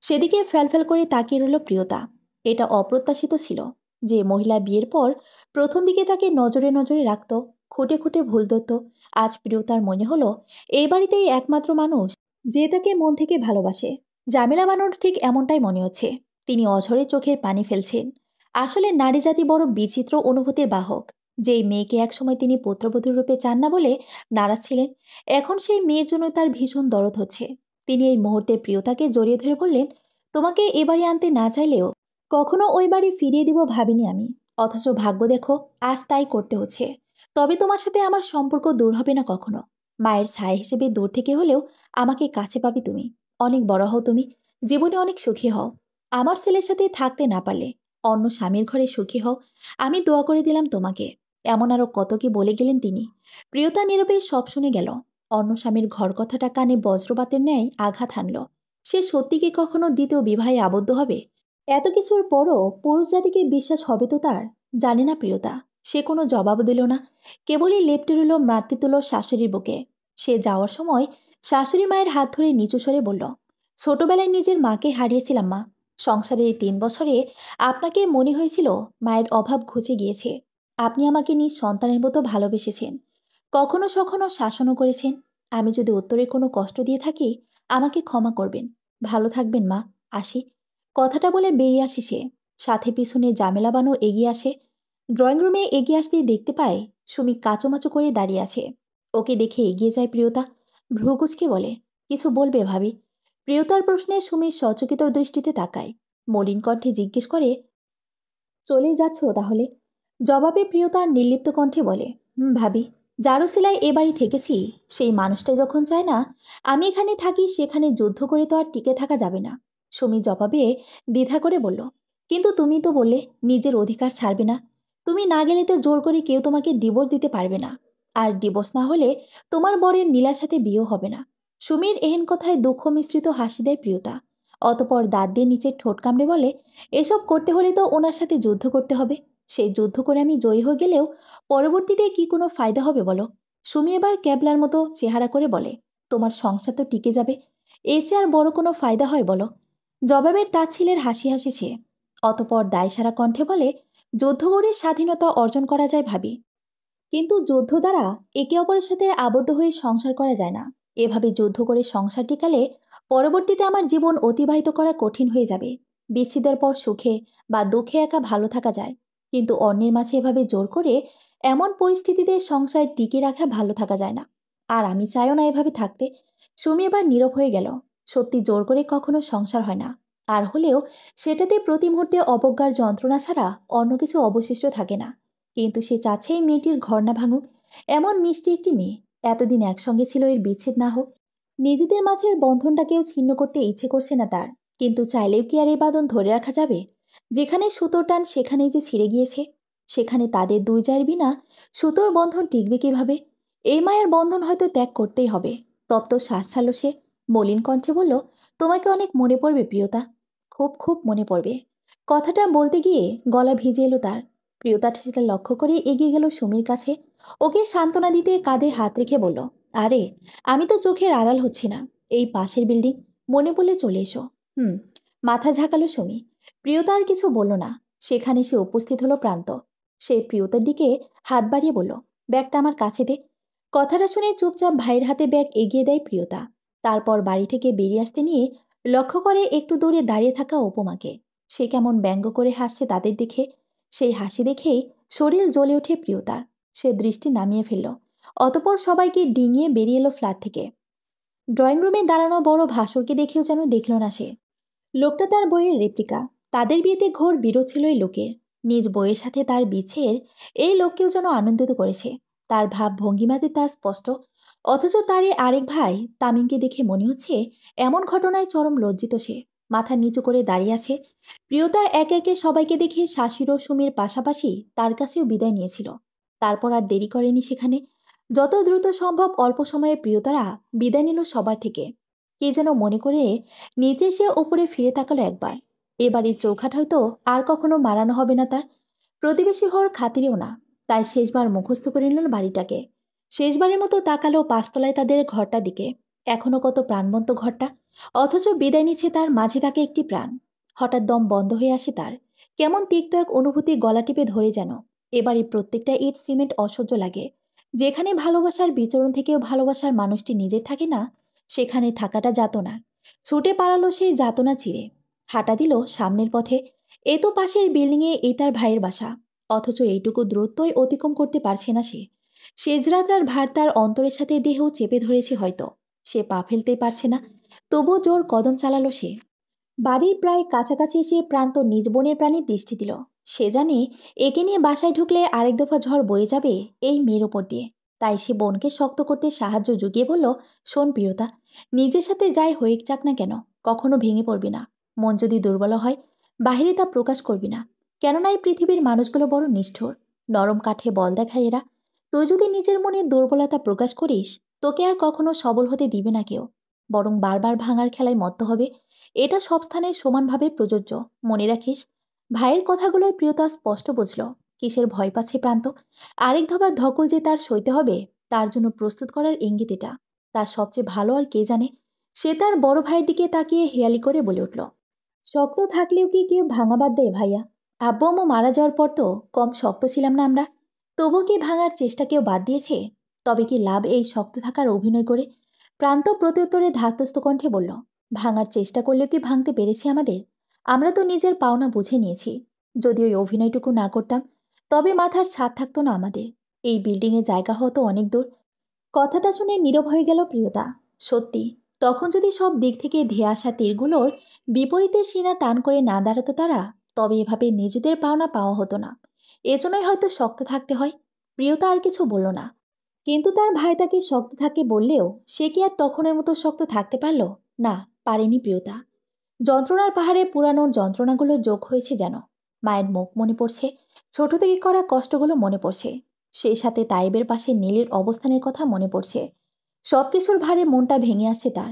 সেদিকে ফ্যালফ্যাল করে তাকিয়ে রইল প্রিয়তা। এটা অপ্রত্যাশিত ছিল যে মহিলা বিয়ের পর প্রথম দিকে তাকে নজরে নজরে রাখত, খুঁটে খুঁটে ভুল ধরত। আজ প্রিয়তার মনে হলো এই বাড়িতেই একমাত্র মানুষ যে তাকে মন থেকে ভালোবাসে। জামেলা বানুর ঠিক এমনটাই মনে হচ্ছে। তিনি অঝরে চোখের পানি ফেলছেন। আসলে নারী জাতি বড় বিচিত্র অনুভূতির বাহক। যেই মেয়েকে একসময় তিনি পুত্রবধূর রূপে চান না বলে নারাজ ছিলেন, এখন সেই মেয়ের জন্য তার ভীষণ দরদ হচ্ছে। তিনি এই মুহূর্তে প্রিয়তাকে জড়িয়ে ধরে বললেন, তোমাকে এ বাড়ি আনতে না চাইলেও কখনো ওই বাড়ি ফিরিয়ে দিব ভাবিনি আমি। অথচ ভাগ্য দেখো, আজ তাই করতে হচ্ছে। তবে তোমার সাথে আমার সম্পর্ক দূর হবে না কখনো। মায়ের ছায়া হিসেবে দূর থেকে হলেও আমাকে কাছে পাবে তুমি। অনেক বড় হও তুমি, জীবনে অনেক সুখী হও। আমার ছেলের সাথে থাকতে না পারলে অন্য স্বামীর ঘরে সুখী হও, আমি দোয়া করে দিলাম তোমাকে। এমন আরো কত কি বলে গেলেন তিনি। প্রিয়তা নীরবে সব শুনে গেল। অন্য স্বামীর ঘর কথাটা কানে বজ্রপাতের ন্যায় আঘাত হানল। সে সত্যি কি কখনো দ্বিতীয় বিবাহে আবদ্ধ হবে? এত কিছুর পরও পুরুষ জাতিকে বিশ্বাস হবে তো তার? জানে না প্রিয়তা। সে কোনো জবাব দিল না, কেবলই লেপ্টে রইল মাতৃতুল্য শাশুড়ির বুকে। সে যাওয়ার সময় শাশুড়ি মায়ের হাত ধরে নিচু স্বরে বলল, ছোটবেলায় নিজের মাকে হারিয়েছিলাম মা। সংসারের এই ৩ বছরে আপনাকে মনে হয়েছিল মায়ের অভাব ঘুচে গিয়েছে। আপনি আমাকে নিজ সন্তানের মতো ভালোবেসেছেন, কখনো সখনো শাসনও করেছেন। আমি যদি উত্তরে কোনো কষ্ট দিয়ে থাকি, আমাকে ক্ষমা করবেন। ভালো থাকবেন মা, আসি। কথাটা বলে বেরিয়ে আসে সে। সাথে পিছনে জামেলা বানু এগিয়ে আসে। ড্রয়িং রুমে এগিয়ে আসতেই দেখতে পায় সুমি কাচুমাচু করে দাঁড়িয়ে আছে। ওকে দেখে এগিয়ে যায় প্রিয়তা। ভ্রুকুচকে বলে, কিছু বলবে ভাবি? প্রিয়তার প্রশ্নে সুমির সচকিত দৃষ্টিতে তাকায়। মলিন কণ্ঠে জিজ্ঞেস করে, চলেই যাচ্ছ তাহলে? জবাবে প্রিয়তার নির্লিপ্ত কণ্ঠে বলে, ভাবি, যারও সিলাই এ বাড়ি থেকেছি, সেই মানুষটা যখন চায় না আমি এখানে থাকি, সেখানে যুদ্ধ করে তো আর টিকে থাকা যাবে না। সুমি জবাবে দ্বিধা করে বলল, কিন্তু তুমি তো বললে নিজের অধিকার ছাড়বে না। তুমি না গেলে তো জোর করে কেউ তোমাকে ডিভোর্স দিতে পারবে না। আর ডিভোর্স না হলে তোমার বরের নীলার সাথে বিয়েও হবে না। সুমির এহেন কথায় দুঃখ মিশ্রিত হাসি দেয় প্রিয়তা। অতপর দাঁত দিয়ে নিচের ঠোঁট কামড়ে বলে, এসব করতে হলে তো ওনার সাথে যুদ্ধ করতে হবে। সেই যুদ্ধ করে আমি জয়ী হয়ে গেলেও পরবর্তীতে কি কোনো ফায়দা হবে বলো? সুমি এবার ক্যাবলার মতো চেহারা করে বলে, তোমার সংসার তো টিকে যাবে, এর চেয়ে আর বড় কোনো ফায়দা হয় বলো? জবাবের তাচ্ছিলের হাসি হাসি সে। অতপর দায়সারা কণ্ঠে বলে, যুদ্ধ করে স্বাধীনতা অর্জন করা যায় ভাবি, কিন্তু যুদ্ধ দ্বারা একে অপরের সাথে আবদ্ধ হয়ে সংসার করা যায় না। এভাবে যুদ্ধ করে সংসার টিকালে পরবর্তীতে আমার জীবন অতিবাহিত করা কঠিন হয়ে যাবে। বিচ্ছেদের পর সুখে বা দুঃখে একা ভালো থাকা যায়, কিন্তু অন্যের মাঝে এভাবে জোর করে এমন পরিস্থিতিতে সংসার টিকে রাখা ভালো থাকা যায় না। আর আমি চাইও না এভাবে থাকতে। সুমি এবার নীরব হয়ে গেল। সত্যি জোর করে কখনো সংসার হয় না। আর হলেও সেটাতে প্রতি মুহূর্তে অবজ্ঞার যন্ত্রণা ছাড়া অন্য কিছু অবশিষ্ট থাকে না। কিন্তু সে চাচ্ছে এই মেয়েটির ঘর না ভাঙুক। এমন মিষ্টি একটি মেয়ে, এতদিন একসঙ্গে ছিল, এর বিচ্ছেদ না হোক। নিজেদের মাঝের বন্ধনটাকেও ছিন্ন করতে ইচ্ছে করছে না তার। কিন্তু চাইলেও কি আর এই বাঁধন ধরে রাখা যাবে? যেখানে সুতোর টান সেখানেই যে ছিঁড়ে গিয়েছে। সেখানে তাদের দুই জায়ের বিনা সুতোর বন্ধন টিকবে কিভাবে? এই মায়ের বন্ধন হয়তো ত্যাগ করতেই হবে। তপ্ত শ্বাস ছাড়ল সে। মলিন কণ্ঠে বলল, তোমাকে অনেক মনে পড়বে প্রিয়তা, খুব খুব মনে পড়বে। কথাটা বলতে গিয়ে গলা ভিজে এলো তার। প্রিয়তা সেটা লক্ষ্য করে এগিয়ে গেল সুমির কাছে। ওকে সান্ত্বনা দিতে কাঁধে হাত রেখে বলল, আরে, আমি তো চোখের আড়াল হচ্ছি না। এই পাশের বিল্ডিং, মনে পড়লে চলে এসো। মাথা ঝাঁকালো সুমি। প্রিয়তা আর কিছু বলল না। সেখানে সে উপস্থিত হলো প্রান্ত। সে প্রিয়তার দিকে হাত বাড়িয়ে বলল, ব্যাগটা আমার কাছে দে। কথাটা শুনে চুপচাপ ভাইয়ের হাতে ব্যাগ এগিয়ে দেয় প্রিয়তা। তারপর বাড়ি থেকে বেরিয়ে আসতে নিয়ে লক্ষ্য করে একটু দূরে দাঁড়িয়ে থাকা উপমাকে। সে কেমন ব্যঙ্গ করে হাসছে তাদের দেখে। সেই হাসি দেখেই শরীর জ্বলে ওঠে প্রিয়তার। সে দৃষ্টি নামিয়ে ফেলল। অতপর সবাইকে ডিঙিয়ে বেরিয়ে এলো ফ্ল্যাট থেকে। ড্রয়িং রুমে দাঁড়ানো বড় ভাসুরকে দেখেও যেন দেখল না সে। লোকটা তার বইয়ের রেপ্লিকা। তাদের বিয়েতে ঘোর বিরোধ ছিল এই লোকের। নিজ বইয়ের সাথে তার বিচ্ছের এই লোককেও যেন আনন্দিত করেছে। তার ভাব ভঙ্গিমাতে তা স্পষ্ট। অথচ তার এই আরেক ভাই তামিমকে দেখে মনে হচ্ছে এমন ঘটনায় চরম লজ্জিত সে। মাথা নিচু করে দাঁড়িয়ে আছে। প্রিয়তা একে একে সবাইকে দেখে শাশির ও সুমির পাশাপাশি তার কাছেও বিদায় নিয়েছিল। তারপর আর দেরি করেনি সেখানে। যত দ্রুত সম্ভব অল্প সময়ে প্রিয়তারা বিদায় নিল সবার থেকে। কে যেন মনে করে নিচে সে ওপরে ফিরে তাকালো একবার। এবারের চৌখাট হয়তো আর কখনো মারানো হবে না তার। প্রতিবেশী হওয়ার খাতিরেও না। তাই শেষবার মুখস্থ করে নিল বাড়িটাকে। শেষবারের মতো তাকালো পাঁচতলায় তাদের ঘরটা দিকে। এখনো কত প্রাণবন্ত ঘরটা। অথচ বিদায় নিচ্ছে তার মাঝে থাকে একটি প্রাণ। হঠাৎ দম বন্ধ হয়ে আসে তার। কেমন তিক্ত এক অনুভূতি গলা টিপে ধরে যেন। এবারে প্রত্যেকটা ইট সিমেন্ট অসহ্য লাগে। যেখানে ভালোবাসার বিচরণ থেকেও ভালোবাসার মানুষটি নিজের থাকে না, সেখানে থাকাটা যাতনার। ছুটে পালালো সেই যাতনা চিরে। হাঁটা দিল সামনের পথে। এ তো পাশের বিল্ডিংয়ে এই তার ভাইয়ের বাসা। অথচ এইটুকু দূরত্বই অতিক্রম করতে পারছে না সে। শেষরাত্রার ভার তার অন্তরের সাথে দেহেও চেপে ধরেছে হয়তো। সে পা ফেলতেই পারছে না। তবুও জোর কদম চালালো সে। বাড়ির প্রায় কাছাকাছি এসে প্রান্ত নিজ বোনের প্রাণে দৃষ্টি দিল। সে জানে একে নিয়ে বাসায় ঢুকলে আরেক দফা ঝড় বয়ে যাবে এই মেয়ের ওপর দিয়ে। তাই সে বোনকে শক্ত করতে সাহায্য জুগিয়ে বলল, শোন প্রিয়তা, নিজের সাথে যাই হয়ে যাক না কেন, কখনো ভেঙে পড়বি না। মন যদি দুর্বল হয় বাহিরে তা প্রকাশ করবি না। কেননা এই পৃথিবীর মানুষগুলো বড় নিষ্ঠুর। নরম কাঠে বল দেখায় এরা। তুই যদি নিজের মনে দুর্বলতা প্রকাশ করিস, তোকে আর কখনো সবল হতে দিবে না কেউ। বরং বারবার ভাঙার খেলায় মত্ত হবে। এটা সব স্থানে সমানভাবে প্রযোজ্য। মনে রাখিস। ভাইয়ের কথাগুলোয় প্রিয়তা স্পষ্ট বুঝল কিসের ভয় পাচ্ছে প্রান্ত। আরেক ধবার ধকল যে তার সইতে হবে, তার জন্য প্রস্তুত করার ইঙ্গিত এটা। তার সবচেয়ে ভালো আর কে জানে। সে তার বড় ভাইয়ের দিকে তাকিয়ে হেয়ালি করে বলে উঠল, শক্ত থাকলেও কি কেউ ভাঙা বাদ দেয় ভাইয়া? আব্বু আম্মু মারা যাওয়ার পর তো কম শক্ত ছিলাম না আমরা। তবু কি ভাঙার চেষ্টা কেউ বাদ দিয়েছে? তবে কি লাভ এই শক্ত থাকার অভিনয় করে? প্রান্ত প্রত্যুত্তরে ধাতস্থ কণ্ঠে বলল, ভাঙার চেষ্টা করলেও কি ভাঙতে পেরেছি আমাদের? আমরা তো নিজের পাওনা বুঝে নিয়েছি। যদি ওই অভিনয়টুকু না করতাম, তবে মাথার ছাদ থাকতো না আমাদের। এই বিল্ডিংয়ে জায়গা হতো অনেক দূর। কথাটা শুনে নীরব হয়ে গেল প্রিয়তা। সত্যি, তখন যদি সব দিক থেকে ধেয়ে আসা তীরগুলোর বিপরীতে সিনা টান করে না দাঁড়াতো তারা, তবে এভাবে নিজেদের পাওনা পাওয়া হতো না। এজন্যই হয়তো শক্ত থাকতে হয়। প্রিয়তা আর কিছু বলল না। কিন্তু তার ভাই তাকে শক্ত থাকে বললেও সে কি আর তখনের মতো শক্ত থাকতে পারল? না, পারেনি প্রিয়তা। যন্ত্রণার পাহাড়ে পুরানো যন্ত্রণাগুলো যোগ হয়েছে যেন। মায়ের মুখ মনে পড়ছে। ছোট থেকে করা কষ্টগুলো মনে পড়ছে। সেই সাথে তাইবের পাশে নীলের অবস্থানের কথা মনে পড়ছে। সবকিছুর ভারে মনটা ভেঙে আসছে তার।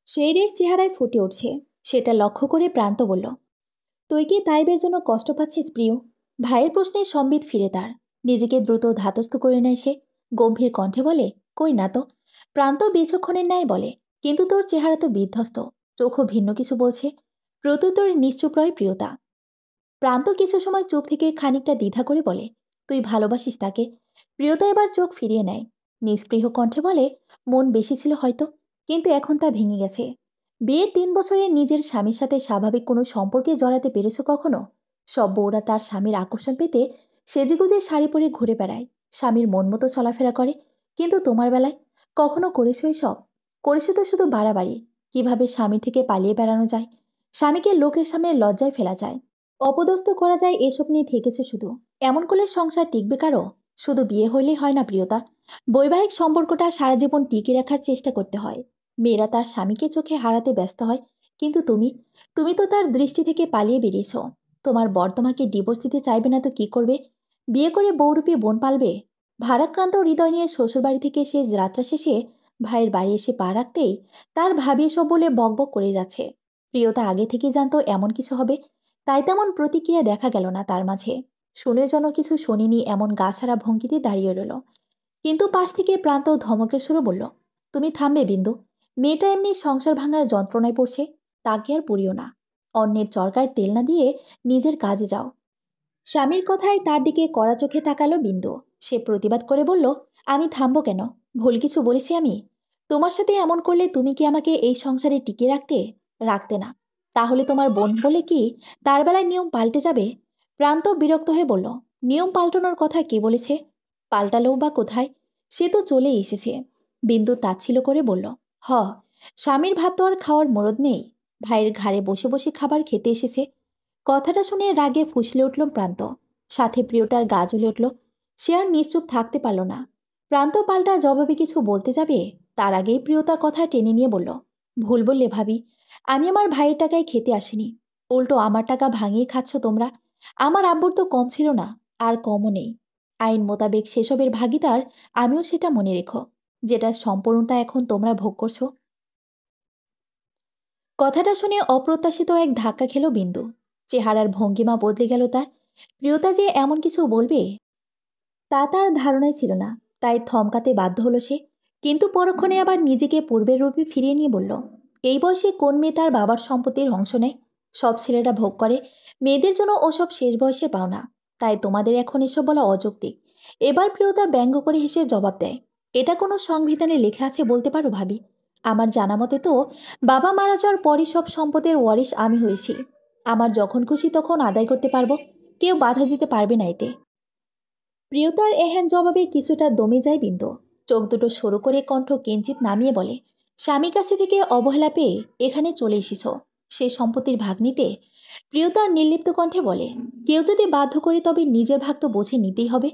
সেই রেশ চেহারায় ফুটে উঠছে। সেটা লক্ষ্য করে প্রান্ত বলল, তুই কি তাইবের জন্য কষ্ট পাচ্ছিস প্রিয়? ভাইয়ের প্রশ্নে সম্বিত ফিরে তার। নিজেকে দ্রুত ধাতস্থ করে নেয় সে। গম্ভীর কণ্ঠে বলে, কই না তো। প্রান্ত বিচক্ষণের ন্যায় বলে, কিন্তু তোর চেহারা তো বিধ্বস্ত। চোখও ভিন্ন কিছু বলছে। প্রত্যুত্তরে নিশ্চুপ রয় প্রিয়তা। প্রান্ত কিছু সময় চুপ থেকে খানিকটা দ্বিধা করে বলে, তুই ভালোবাসিস তাকে? প্রিয়তা এবার চোখ ফিরিয়ে নেয়। নিস্পৃহ কণ্ঠে বলে, মন বেশি ছিল হয়তো, কিন্তু এখন তা ভেঙে গেছে। বিয়ের 3 বছরে নিজের স্বামীর সাথে স্বাভাবিক কোনো সম্পর্কে জড়াতে পেরেছ কখনো? সব বউরা তার স্বামীর আকর্ষণ পেতে সেজেগুজে শাড়ি পরে ঘুরে বেড়ায়, স্বামীর মন মতো চলাফেরা করে। কিন্তু তোমার বেলায় কখনো করেছো সব? করেছো তো শুধু বাড়াবাড়ি। কিভাবে স্বামী থেকে পালিয়ে বেড়ানো যায়, স্বামীকে লোকের সামনে লজ্জায় ফেলা যায়, অপদস্থ করা যায়, এসব নিয়ে থেকেছে শুধু। এমন করলে সংসার টিকবে কারো? শুধু বিয়ে হইলেই হয় না প্রিয়তা। বৈবাহিক সম্পর্কটা সারা জীবন টিকে রাখার চেষ্টা করতে হয়। মেয়েরা তার স্বামীকে চোখে হারাতে ব্যস্ত হয়। কিন্তু তুমি, তুমি তো তার দৃষ্টি থেকে পালিয়ে বেরিয়েছ। তোমার বর তোমাকে ডিভোর্স দিতে চাইবে না তো কি করবে? বিয়ে করে বউরূপী বোন পালবে? ভারাক্রান্ত হৃদয় নিয়ে শ্বশুরবাড়ি থেকে শেষ যাত্রা শেষে ভাইয়ের বাড়ি এসে পা রাখতেই তার ভাবি এসব বলে বকবক করে যাচ্ছে। প্রিয়তা আগে থেকে জানতো এমন কিছু হবে। তাই তেমন প্রতিক্রিয়া দেখা গেল না তার মাঝে। শুনে যেন কিছু শোনেনি এমন গা ছাড়া ভঙ্গিতে দাঁড়িয়ে রইল। কিন্তু পাশ থেকে প্রান্ত ধমকের সুরে বলল, তুমি থামবে বিন্দু। মেয়েটা এমনি সংসার ভাঙার যন্ত্রণায় পড়ছে। তাকে আর পুড়িও না। অন্যের চরকায় তেল না দিয়ে নিজের কাজে যাও। স্বামীর কথায় তার দিকে কড়া চোখে তাকালো বিন্দু। সে প্রতিবাদ করে বলল, আমি থামবো কেন? ভুল কিছু বলেছি আমি? তোমার সাথে এমন করলে তুমি কি আমাকে এই সংসারে টিকিয়ে রাখতে? রাখতে না। তাহলে তোমার বোন বলে কি তার বেলায় নিয়ম পাল্টে যাবে? প্রান্ত বিরক্ত হয়ে বলল, নিয়ম পাল্টানোর কথা কে বলেছে? পাল্টালেও বা কোথায়? সে তো চলে এসেছে। বিন্দু তাচ্ছিল্য করে বলল, হ, স্বামীর ভাত তো আর খাওয়ার মরদ নেই। ভাইয়ের ঘাড়ে বসে বসে খাবার খেতে এসেছে। কথাটা শুনে রাগে ফুঁসলে উঠল প্রান্ত। সাথে প্রিয়টার গা জ্বলে উঠল। সে আর নিশ্চুপ থাকতে পারল না। প্রান্ত পাল্টা জবাবে কিছু বলতে যাবে, তার আগেই প্রিয়তা কথা টেনে নিয়ে বলল, ভুল বললে ভাবি। আমি আমার ভাইয়ের টাকায় খেতে আসিনি। উল্টো আমার টাকা ভাঙিয়ে খাচ্ছ তোমরা। আমার আব্বুর তো কম ছিল না, আর কমও নেই। আইন মোতাবেক সেসবের ভাগিদার আমিও, সেটা মনে রেখো। যেটার সম্পূর্ণতা এখন তোমরা ভোগ করছো। কথাটা শুনে অপ্রত্যাশিত এক ধাক্কা খেল বিন্দু। চেহারার ভঙ্গিমা বদলে গেল তার। প্রিয়তা যে এমন কিছু বলবে তা তার ধারণাই ছিল না। তাই থমকাতে বাধ্য হলো সে। কিন্তু পরক্ষণে আবার নিজেকে পূর্বের রূপে ফিরিয়ে নিয়ে বলল, এই বয়সে কোন মেয়ে তার বাবার সম্পত্তির অংশ নেয়? সব ছেলেরা ভোগ করে। মেয়েদের জন্য ওসব শেষ বয়সে পাওনা। তাই তোমাদের এখন এসব বলা অযৌক্তিক। এবার প্রিয়তা ব্যঙ্গ করে হেসে জবাব দেয়, এটা কোনো সংবিধানে লেখা আছে বলতে পারো ভাবি? আমার জানা মতে তো বাবা মারা যাওয়ার পরই সব সম্পদের ওয়ারিশ আমি হয়েছি। আমার যখন খুশি তখন আদায় করতে পারবো। কেউ বাধা দিতে পারবে না এতে। প্রিয়তার এহেন জবাবে কিছুটা দমে যায় বিন্দু। চোখ দুটো সরু করে কণ্ঠ কিঞ্চিত নামিয়ে বলে, স্বামীর কাছে থেকে অবহেলা পেয়ে এখানে চলে এসেছ সে সম্পত্তির ভাগ নিতে? প্রিয়তার নির্লিপ্ত কণ্ঠে বলে, কেউ যদি বাধ্য করে তবে নিজের ভাগ তো বুঝে নিতেই হবে।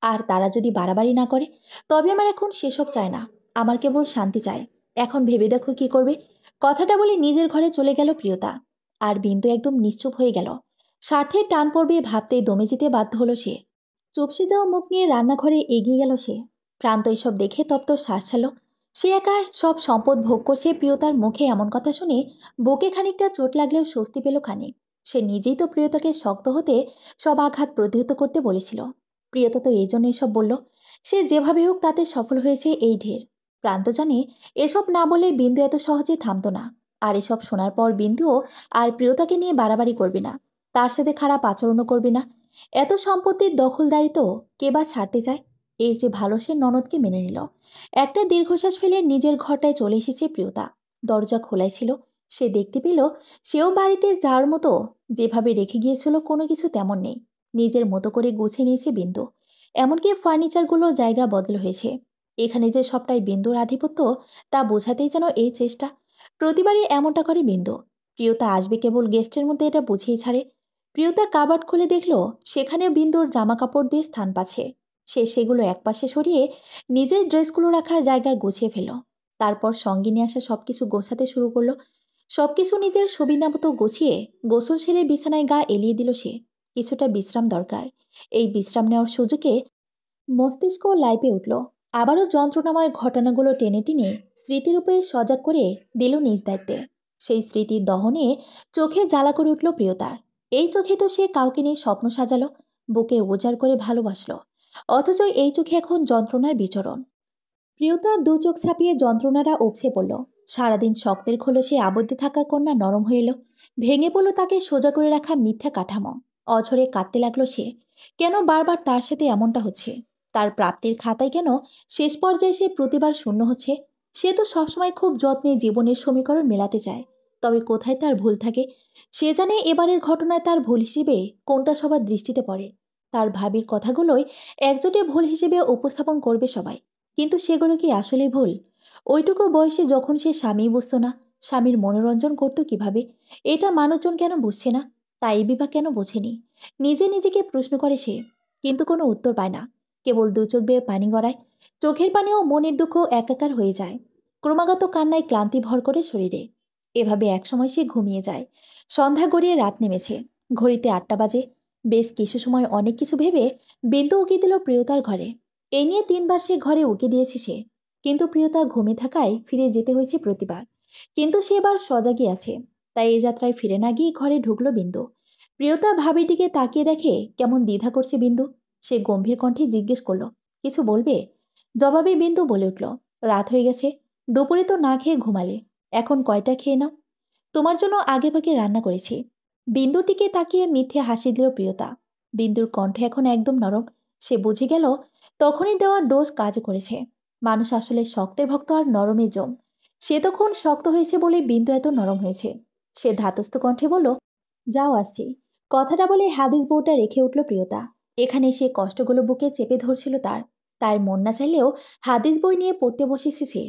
আর তারা যদি বাড়াবাড়ি না করে, তবে আমার এখন সেসব চায় না। আমার কেবল শান্তি চায়। এখন ভেবে দেখো কি করবে। কথাটা বলে নিজের ঘরে চলে গেল প্রিয়তা। আর বিন্দু একদম নিশ্চুপ হয়ে গেল। স্বার্থের টান পড়বে ভাবতেই দমে যেতে বাধ্য হলো সে। চুপসে যাওয়া মুখ নিয়ে রান্নাঘরে এগিয়ে গেল সে। প্রান্ত এসব দেখে তপ্ত শ্বাস ছাড়ল। সে একা সব সম্পদ ভোগ করছে, প্রিয়তার মুখে এমন কথা শুনে বুকে খানিকটা চোট লাগলেও স্বস্তি পেল খানিক। সে নিজেই তো প্রিয়তাকে শক্ত হতে সব আঘাত প্রতিহত করতে বলেছিল। প্রিয়তা তো এই জন্য এসব বলল। সে যেভাবে হোক তাতে সফল হয়েছে এই ঢের। প্রান্ত জানে এসব না বলে বিন্দু এত সহজে থামতো না। আর এসব শোনার পর বিন্দুও আর প্রিয়তাকে নিয়ে বাড়াবাড়ি করবে না। তার সাথে খারাপ আচরণও করবে না। এত সম্পত্তির দখলদারি তো কে বা ছাড়তে চায়? এর যে ভালো সে ননদকে মেনে নিল। একটা দীর্ঘশ্বাস ফেলে নিজের ঘরটায় চলে এসেছে প্রিয়তা। দরজা খোলাই ছিল। সে দেখতে পেল সেও বাড়িতে যাওয়ার মতো যেভাবে রেখে গিয়েছিল কোনো কিছু তেমন নেই। নিজের মতো করে গুছিয়ে নিয়েছে বিন্দু। এমনকি ফার্নিচারগুলো জায়গা বদল হয়েছে। এখানে যে সবটাই বিন্দুর আধিপত্য তা বোঝাতেই যেন এই চেষ্টা। প্রতিবারই এমনটা করে বিন্দু। প্রিয়তা আসবে কেবল গেস্টের মধ্যে এটা বুঝেই ছাড়ে। প্রিয়তা কাবার্ড খুলে দেখল সেখানেও বিন্দুর জামা কাপড় দিয়ে স্থান পাচ্ছে। সে সেগুলো একপাশে সরিয়ে নিজের ড্রেসগুলো রাখার জায়গায় গুছিয়ে ফেল। তারপর সঙ্গে নিয়ে আসা সবকিছু গোছাতে শুরু করলো। সবকিছু নিজের সুবিধা মতো গুছিয়ে গোসল সেরে বিছানায় গা এলিয়ে দিল সে। কিছুটা বিশ্রাম দরকার। এই বিশ্রাম নেওয়ার সুযোগে মস্তিষ্ক লাইপে উঠল। আবারও যন্ত্রণাময় ঘটনাগুলো টেনে টেনে স্মৃতিরূপে সজাগ করে দিল নিজ দায়িত্বে। সেই স্মৃতির দহনে চোখে জ্বালা করে উঠল প্রিয়তার। এই চোখে তো সে কাউকে নিয়ে স্বপ্ন সাজালো, বুকে উজাড় করে ভালোবাসলো। অথচ এই চোখে এখন যন্ত্রণার বিচরণ। প্রিয়তার দু চোখ ছাপিয়ে যন্ত্রণাটা উপচে পড়ল। সারাদিন শক্তের খোলসে আবদ্ধ থাকা কন্যা নরম হয়ে এলো। ভেঙে পড়ল তাকে সোজা করে রাখা মিথ্যা কাঠামো। অঝরে কাঁদতে লাগলো সে। কেন বারবার তার সাথে এমনটা হচ্ছে? তার প্রাপ্তির খাতায় কেন শেষ পর্যায়ে সে প্রতিবার শূন্য হচ্ছে? সে তো সবসময় খুব যত্নে জীবনের সমীকরণ মেলাতে চায়। তবে কোথায় তার ভুল থাকে? সে জানে এবারের ঘটনায় তার ভুল হিসেবে কোনটা সবার দৃষ্টিতে পড়ে। তার ভাবির কথাগুলোই একজোটে ভুল হিসেবে উপস্থাপন করবে সবাই। কিন্তু সেগুলো কি আসলে ভুল? ওইটুকু বয়সে যখন সে স্বামী বুঝতো না, স্বামীর মনোরঞ্জন করতো কিভাবে, এটা মানুষজন কেন বুঝছে না? তাই বিভা কেন বোঝেনি? নিজে নিজেকে প্রশ্ন করে সে। কিন্তু কোনো উত্তর পায় না। কেবল দু চোখ বেয়ে পানি গড়ায়। চোখের পানি ও মনের দুঃখ একাকার হয়ে যায়। ক্রমাগত কান্নায় ক্লান্তি ভর করে শরীরে। এভাবে একসময় সে ঘুমিয়ে যায়। সন্ধ্যা গড়িয়ে রাত নেমেছে। ঘড়িতে ৮টা বাজে। বেশ কিছু সময় অনেক কিছু ভেবে বিন্দু উকি দিল প্রিয়তার ঘরে। এ নিয়ে ৩বার সে ঘরে উকি দিয়েছে সে। কিন্তু প্রিয়তা ঘুমে থাকায় ফিরে যেতে হয়েছে প্রতিবার। কিন্তু সে এবার সজাগই আছে। তাই এই যাত্রায় ফিরে না গিয়ে ঘরে ঢুকলো বিন্দু। প্রিয়তা ভাবির দিকে তাকিয়ে দেখে কেমন দ্বিধা করছে বিন্দু। সে গম্ভীর কণ্ঠে জিজ্ঞেস করলো, কিছু বলবে? জবাবে বিন্দু বলে উঠল, রাত হয়ে গেছে। দুপুরে তো না খেয়ে ঘুমালে। এখন কয়টা খেয়ে নাও। তোমার জন্য আগে ভাগে রান্না করেছি। বিন্দুর দিকে তাকিয়ে মিথ্যে হাসি দিল প্রিয়তা। বিন্দুর কণ্ঠ এখন একদম নরম। সে বুঝে গেল তখনই দেওয়া ডোজ কাজ করেছে। মানুষ আসলে শক্তের ভক্ত আর নরমের জম। সে তখন শক্ত হয়েছে বলে বিন্দু এত নরম হয়েছে। সে ধাতস্থ কণ্ঠে বলল, যাও আসছি। কথাটা বলে হাদিস বউটা রেখে উঠল প্রিয়তা। এখানে সে কষ্টগুলো বুকে চেপে ধরছিল তার। তার মন না চাইলেও হাদিস বই নিয়ে পড়তে বসেছে সে।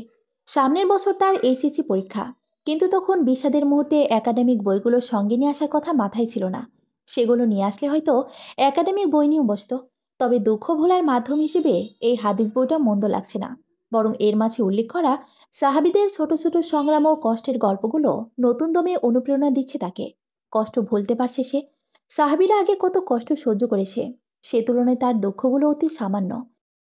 সামনের বছর তার এইচএসসি পরীক্ষা। কিন্তু তখন বিষাদের মুহূর্তে একাডেমিক বইগুলো সঙ্গে নিয়ে আসার কথা মাথায় ছিল না। সেগুলো নিয়ে আসলে হয়তো একাডেমিক বই নিয়েও বসত। তবে দুঃখ ভোলার মাধ্যম হিসেবে এই হাদিস বইটা মন্দ লাগছে না। বরং এর মাঝে উল্লেখ করা সাহাবীদের ছোট ছোট সংগ্রাম ও কষ্টের গল্পগুলো নতুন দমে অনুপ্রেরণা দিচ্ছে তাকে। কষ্ট ভুলতে পারছে সে। সাহাবীরা আগে কত কষ্ট সহ্য করেছে, সে তুলনায় তার দুঃখগুলো অতি সামান্য।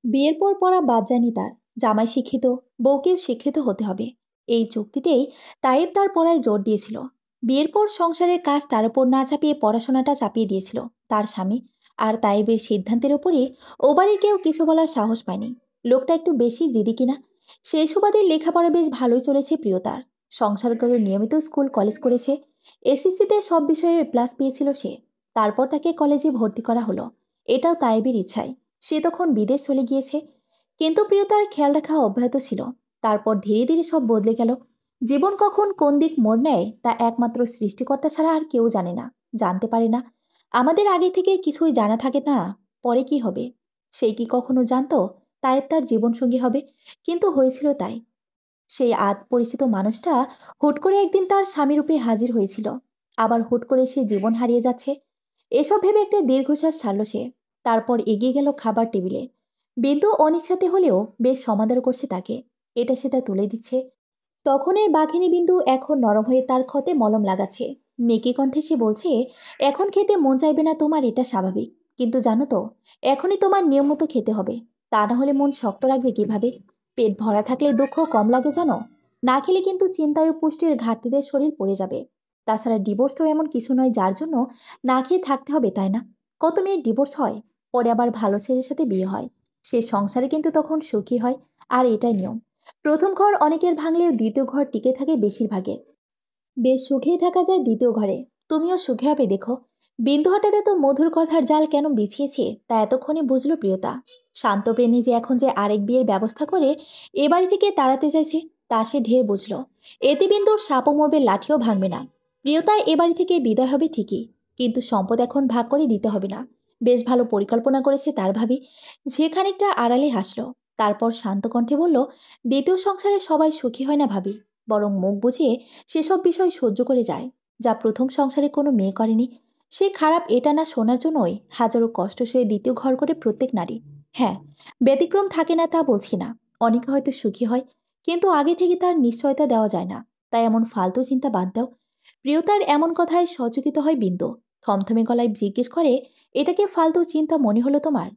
বিয়ের পর পড়া বাদ যায়নি তার। জামাই শিক্ষিত, বউকেও শিক্ষিত হতে হবে, এই চুক্তিতেই তাইব তার পড়ায় জোর দিয়েছিল। বিয়ের পর সংসারের কাজ তার উপর না চাপিয়ে পড়াশোনাটা চাপিয়ে দিয়েছিল তার স্বামী। আর তাইবের সিদ্ধান্তের উপরই ও বাড়ির কেউ কিছু বলার সাহস পায়নি। লোকটা একটু বেশি জিদি কিনা। সেই সুবাদে লেখাপড়া বেশ ভালোই চলেছে প্রিয়তার। সংসার করে নিয়মিত স্কুল কলেজ করেছে। এসএসসিতে সব বিষয়ে প্লাস পেয়েছিল সে। তারপর তাকে কলেজে ভর্তি করা হলো। এটাও তাইবের ইচ্ছায়। সে তখন বিদেশ চলে গিয়েছে। কিন্তু প্রিয়তার খেয়াল রাখা অব্যাহত ছিল। তারপর ধীরে ধীরে সব বদলে গেল। জীবন কখন কোন দিক মোড় নেয় তা একমাত্র সৃষ্টিকর্তা ছাড়া আর কেউ জানে না, জানতে পারে না। আমাদের আগে থেকে কিছুই জানা থাকে না পরে কি হবে। সেই কি কখনো জানতো তাইব তার জীবনসঙ্গী হবে? কিন্তু হয়েছিল তাই। সেই আদ পরিচিত মানুষটা হুট করে একদিন তার স্বামীরূপে হাজির হয়েছিল। আবার হুট করে সে জীবন হারিয়ে যাচ্ছে। এসব ভেবে একটা দীর্ঘশ্বাস ছাড়ল সে। তারপর এগিয়ে গেল খাবার টেবিলে। বিন্দু অনিচ্ছাতে হলেও বেশ সমাদর করছে তাকে। এটা সেটা তুলে দিচ্ছে। তখনের বাঘিনী বিন্দু এখন নরম হয়ে তার ক্ষতে মলম লাগাচ্ছে। মেকি কণ্ঠে সে বলছে, এখন খেতে মন চাইবে না তোমার, এটা স্বাভাবিক। কিন্তু জানো তো, এখনই তোমার নিয়ম মতো খেতে হবে। তা না হলে মন শক্ত রাখবে কিভাবে? পেট ভরা থাকলে দুঃখ কম লাগে জানো? না খেলে কিন্তু চিন্তায় ও পুষ্টির ঘাটতিতে শরীর পড়ে যাবে। তাছাড়া ডিভোর্স তো এমন কিছু নয় যার জন্য না খেয়ে থাকতে হবে, তাই না? কত মেয়ের ডিভোর্স হয়, পরে আবার ভালো ছেলের সাথে বিয়ে হয়। সে সংসারে কিন্তু তখন সুখী হয়। আর এটাই নিয়ম। প্রথম ঘর অনেকের ভাঙলেও দ্বিতীয় ঘর টিকে থাকে বেশিরভাগের। বেশ সুখেই থাকা যায় দ্বিতীয় ঘরে। তুমিও সুখে হবে দেখো। বিন্দু হঠাৎ এত মধুর কথার জাল কেন বিছিয়েছে তা এতক্ষণে বুঝল প্রিয়তা। শান্ত প্রেমী যে এখন যে আরেক বিয়ের ব্যবস্থা করে এ বাড়ি থেকে তাড়াতে চাইছে তা সে ঢের বুঝল। এতে বিন্দুর সাপও মরবে, লাঠিও ভাঙবে না। প্রিয়তা এ বাড়ি থেকে বিদায় হবে ঠিকই, কিন্তু সম্পদ এখন ভাগ করে দিতে হবে না। বেশ ভালো পরিকল্পনা করেছে তার ভাবি। যে খানিকটা আড়ালে হাসল। তারপর শান্ত কণ্ঠে বলল, দ্বিতীয় সংসারে সবাই সুখী হয় না ভাবি, বরং মুখ বুঝিয়ে সেসব বিষয় সহ্য করে যায়, যা প্রথম সংসারে কোনো মেয়ে করেনি। সে খারাপ এটা না শোনার জন্যই হাজারো কষ্ট সয়ে দ্বিতীয় ঘর করে প্রত্যেক নারী। হ্যাঁ, ব্যতিক্রম থাকে না তা বলছি না। অনেকে হয়তো সুখী হয়, কিন্তু আগে থেকে তার নিশ্চয়তা দেওয়া যায় না। তাই এমন ফালতু চিন্তা বাদ দাও। প্রিয়তার এমন কথায় সচকিত হয় বিন্দু। থমথমে গলায় জিজ্ঞেস করে, এটাকে ফালতু চিন্তা মনে হলো তোমার?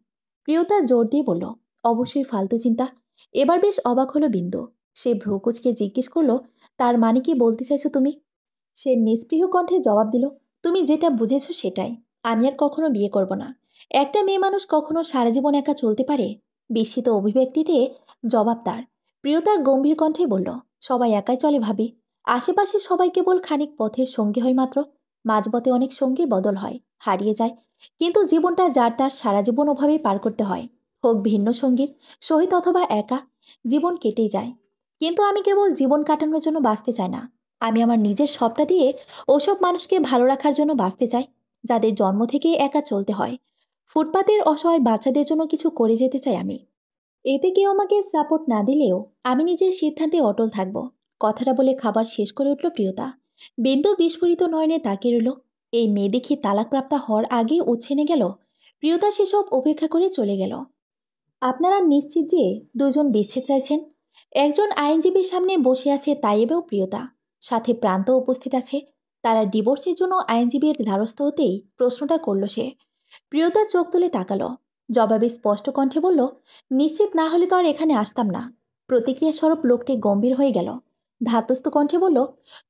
প্রিয়তা জোর দিয়ে বলল, অবশ্যই ফালতু চিন্তা। এবার বেশ অবাক হলো বিন্দু। সে ভ্রুকুচকে জিজ্ঞেস করলো, তার মানে কি বলতে চাইছো তুমি? সে নিস্পৃহ কণ্ঠে জবাব দিল, তুমি যেটা বুঝেছো সেটাই। আমি আর কখনো বিয়ে করব না। একটা মেয়ে মানুষ কখনো সারা জীবন একা চলতে পারে? বিস্মিত অভিব্যক্তিতে জবাব তার। প্রিয়তা গম্ভীর কণ্ঠে বলল, সবাই একাই চলে ভাবি। আশেপাশে সবাই কেবল খানিক পথের সঙ্গী হয় মাত্র। মাঝপথে অনেক সঙ্গীর বদল হয়, হারিয়ে যায়। কিন্তু জীবনটা যার তার সারা জীবন ওভাবেই পার করতে হয়। হোক ভিন্ন সঙ্গীর সহিত অথবা একা, জীবন কেটেই যায়। কিন্তু আমি কেবল জীবন কাটানোর জন্য বাঁচতে চাই না। আমি আমার নিজের সবটা দিয়ে ওসব মানুষকে ভালো রাখার জন্য বাঁচতে চাই, যাদের জন্ম থেকেই একা চলতে হয়। ফুটপাতের অসহায় বাচ্চাদের জন্য কিছু করে যেতে চাই আমি। এতে কেউ আমাকে সাপোর্ট না দিলেও আমি নিজের সিদ্ধান্তে অটল থাকব। কথাটা বলে খাবার শেষ করে উঠল প্রিয়তা। বিন্দু বিস্ফোরিত নয়নে তাকিয়ে রইল। এই মেয়ে দেখি তালাকপ্রাপ্তা হওয়ার আগে উচ্ছেনে গেল। প্রিয়তা সেসব উপেক্ষা করে চলে গেল। আপনারা নিশ্চিত যে দুজন বিচ্ছেদ চাইছেন? একজন আইনজীবীর সামনে বসে আছে তাইয়েবেও প্রিয়তা। সাথে প্রান্ত উপস্থিত আছে। তারা ডিভোর্সের জন্য আইনজীবীর দ্বারস্থ হতেই প্রশ্নটা করল সে। প্রিয়তা চোখ তুলে তাকালো। জবাবে স্পষ্ট কণ্ঠে বলল, নিশ্চিত না হলে তো আর এখানে আসতাম না। প্রতিক্রিয়া স্বরূপ লোকটি গম্ভীর হয়ে গেল। ধাতস্থ কণ্ঠে বলল,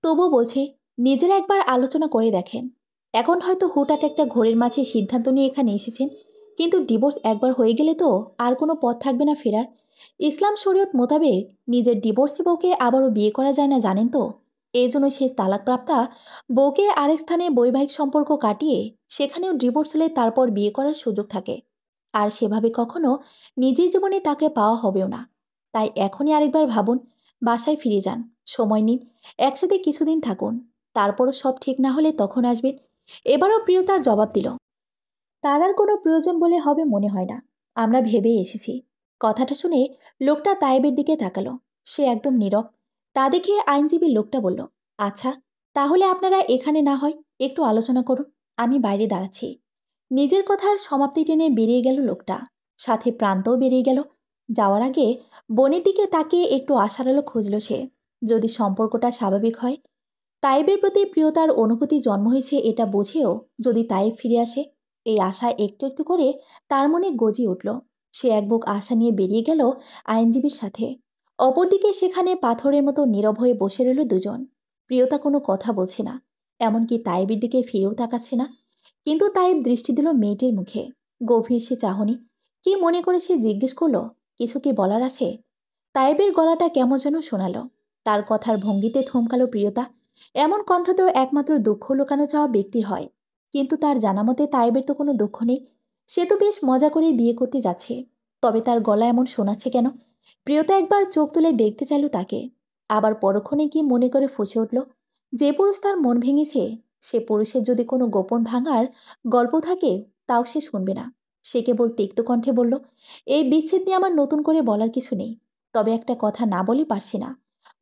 তবুও বলছে, নিজেরা একবার আলোচনা করে দেখেন। এখন হয়তো হুটহাট একটা ঘোরের মাঝে সিদ্ধান্ত নিয়ে এখানে এসেছেন, কিন্তু ডিভোর্স একবার হয়ে গেলে তো আর কোনো পথ থাকবে না ফেরার। ইসলাম শরীয়ত মোতাবেক নিজের ডিভোর্সি বউকে আবারও বিয়ে করা যায় না, জানেন তো? এই জন্য সে তালাকপ্রাপ্তা বউকে আরেক স্থানে বৈবাহিক সম্পর্ক কাটিয়ে সেখানেও ডিভোর্স হলে তারপর বিয়ে করার সুযোগ থাকে। আর সেভাবে কখনো নিজের জীবনে তাকে পাওয়া হবেও না। তাই এখনই আরেকবার ভাবুন। বাসায় ফিরে যান, সময় নিন, একসাথে কিছুদিন থাকুন। তারপরও সব ঠিক না হলে তখন আসবেন। এবারও প্রিয়তার জবাব দিল, তার আর কোনো প্রয়োজন বলে হবে মনে হয় না। আমরা ভেবেই এসেছি। কথাটা শুনে লোকটা তায়েবের দিকে তাকালো। সে একদম নীরব। তা দেখে আইনজীবী লোকটা বলল, আচ্ছা, তাহলে আপনারা এখানে না হয় একটু আলোচনা করুন, আমি বাইরে দাঁড়াচ্ছি। নিজের কথার সমাপ্তি টেনে বেরিয়ে গেল লোকটা, সাথে প্রান্তও বেরিয়ে গেল। যাওয়ার আগে বনের দিকে তাকিয়ে একটু আশার আলো খুঁজল সে, যদি সম্পর্কটা স্বাভাবিক হয়। তাইবের প্রতি প্রিয়তার অনুভূতি জন্ম হয়েছে এটা বুঝেও যদি তাইব ফিরে আসে, এই আশা একটু একটু করে তার মনে গজিয়ে উঠল। সে এক বুক আশা নিয়ে বেরিয়ে গেল আইনজীবীর সাথে। অপরদিকে সেখানে পাথরের মতো নীরব হয়ে বসে রইল দুজন। প্রিয়তা কোনো কথা বলছে না, এমনকি তাইবের দিকে ফিরেও তাকাচ্ছে না। কিন্তু তাইব দৃষ্টি দিল মেয়েটির মুখে, গভীর সে চাহনি। কি মনে করে সে জিজ্ঞেস করলো, কিছু কি বলার আছে? তাইবের গলাটা কেমন যেন শোনালো, তার কথার ভঙ্গিতে থমকালো প্রিয়তা। এমন কণ্ঠ তো একমাত্র দুঃখ লুকানো চাওয়া ব্যক্তির হয়। কিন্তু তার জানা মতে তাইবের তো কোনো দুঃখ নেই, সে তো বেশ মজা করে বিয়ে করতে যাচ্ছে। তবে তার গলা এমন শোনাচ্ছে কেন? প্রিয়তা একবার চোখ তুলে দেখতে চাইল তাকে, আবার পরক্ষণে কি মনে করে ফুঁসে উঠল, যে পুরুষ তার মন ভেঙেছে, সে পুরুষের যদি কোনো গোপন ভাঙার গল্প থাকে তাও সে শুনবে না। সে কেবল তিক্ত কণ্ঠে বলল, এই বিচ্ছেদ নিয়ে আমার নতুন করে বলার কিছু নেই, তবে একটা কথা না বলে পারছি না।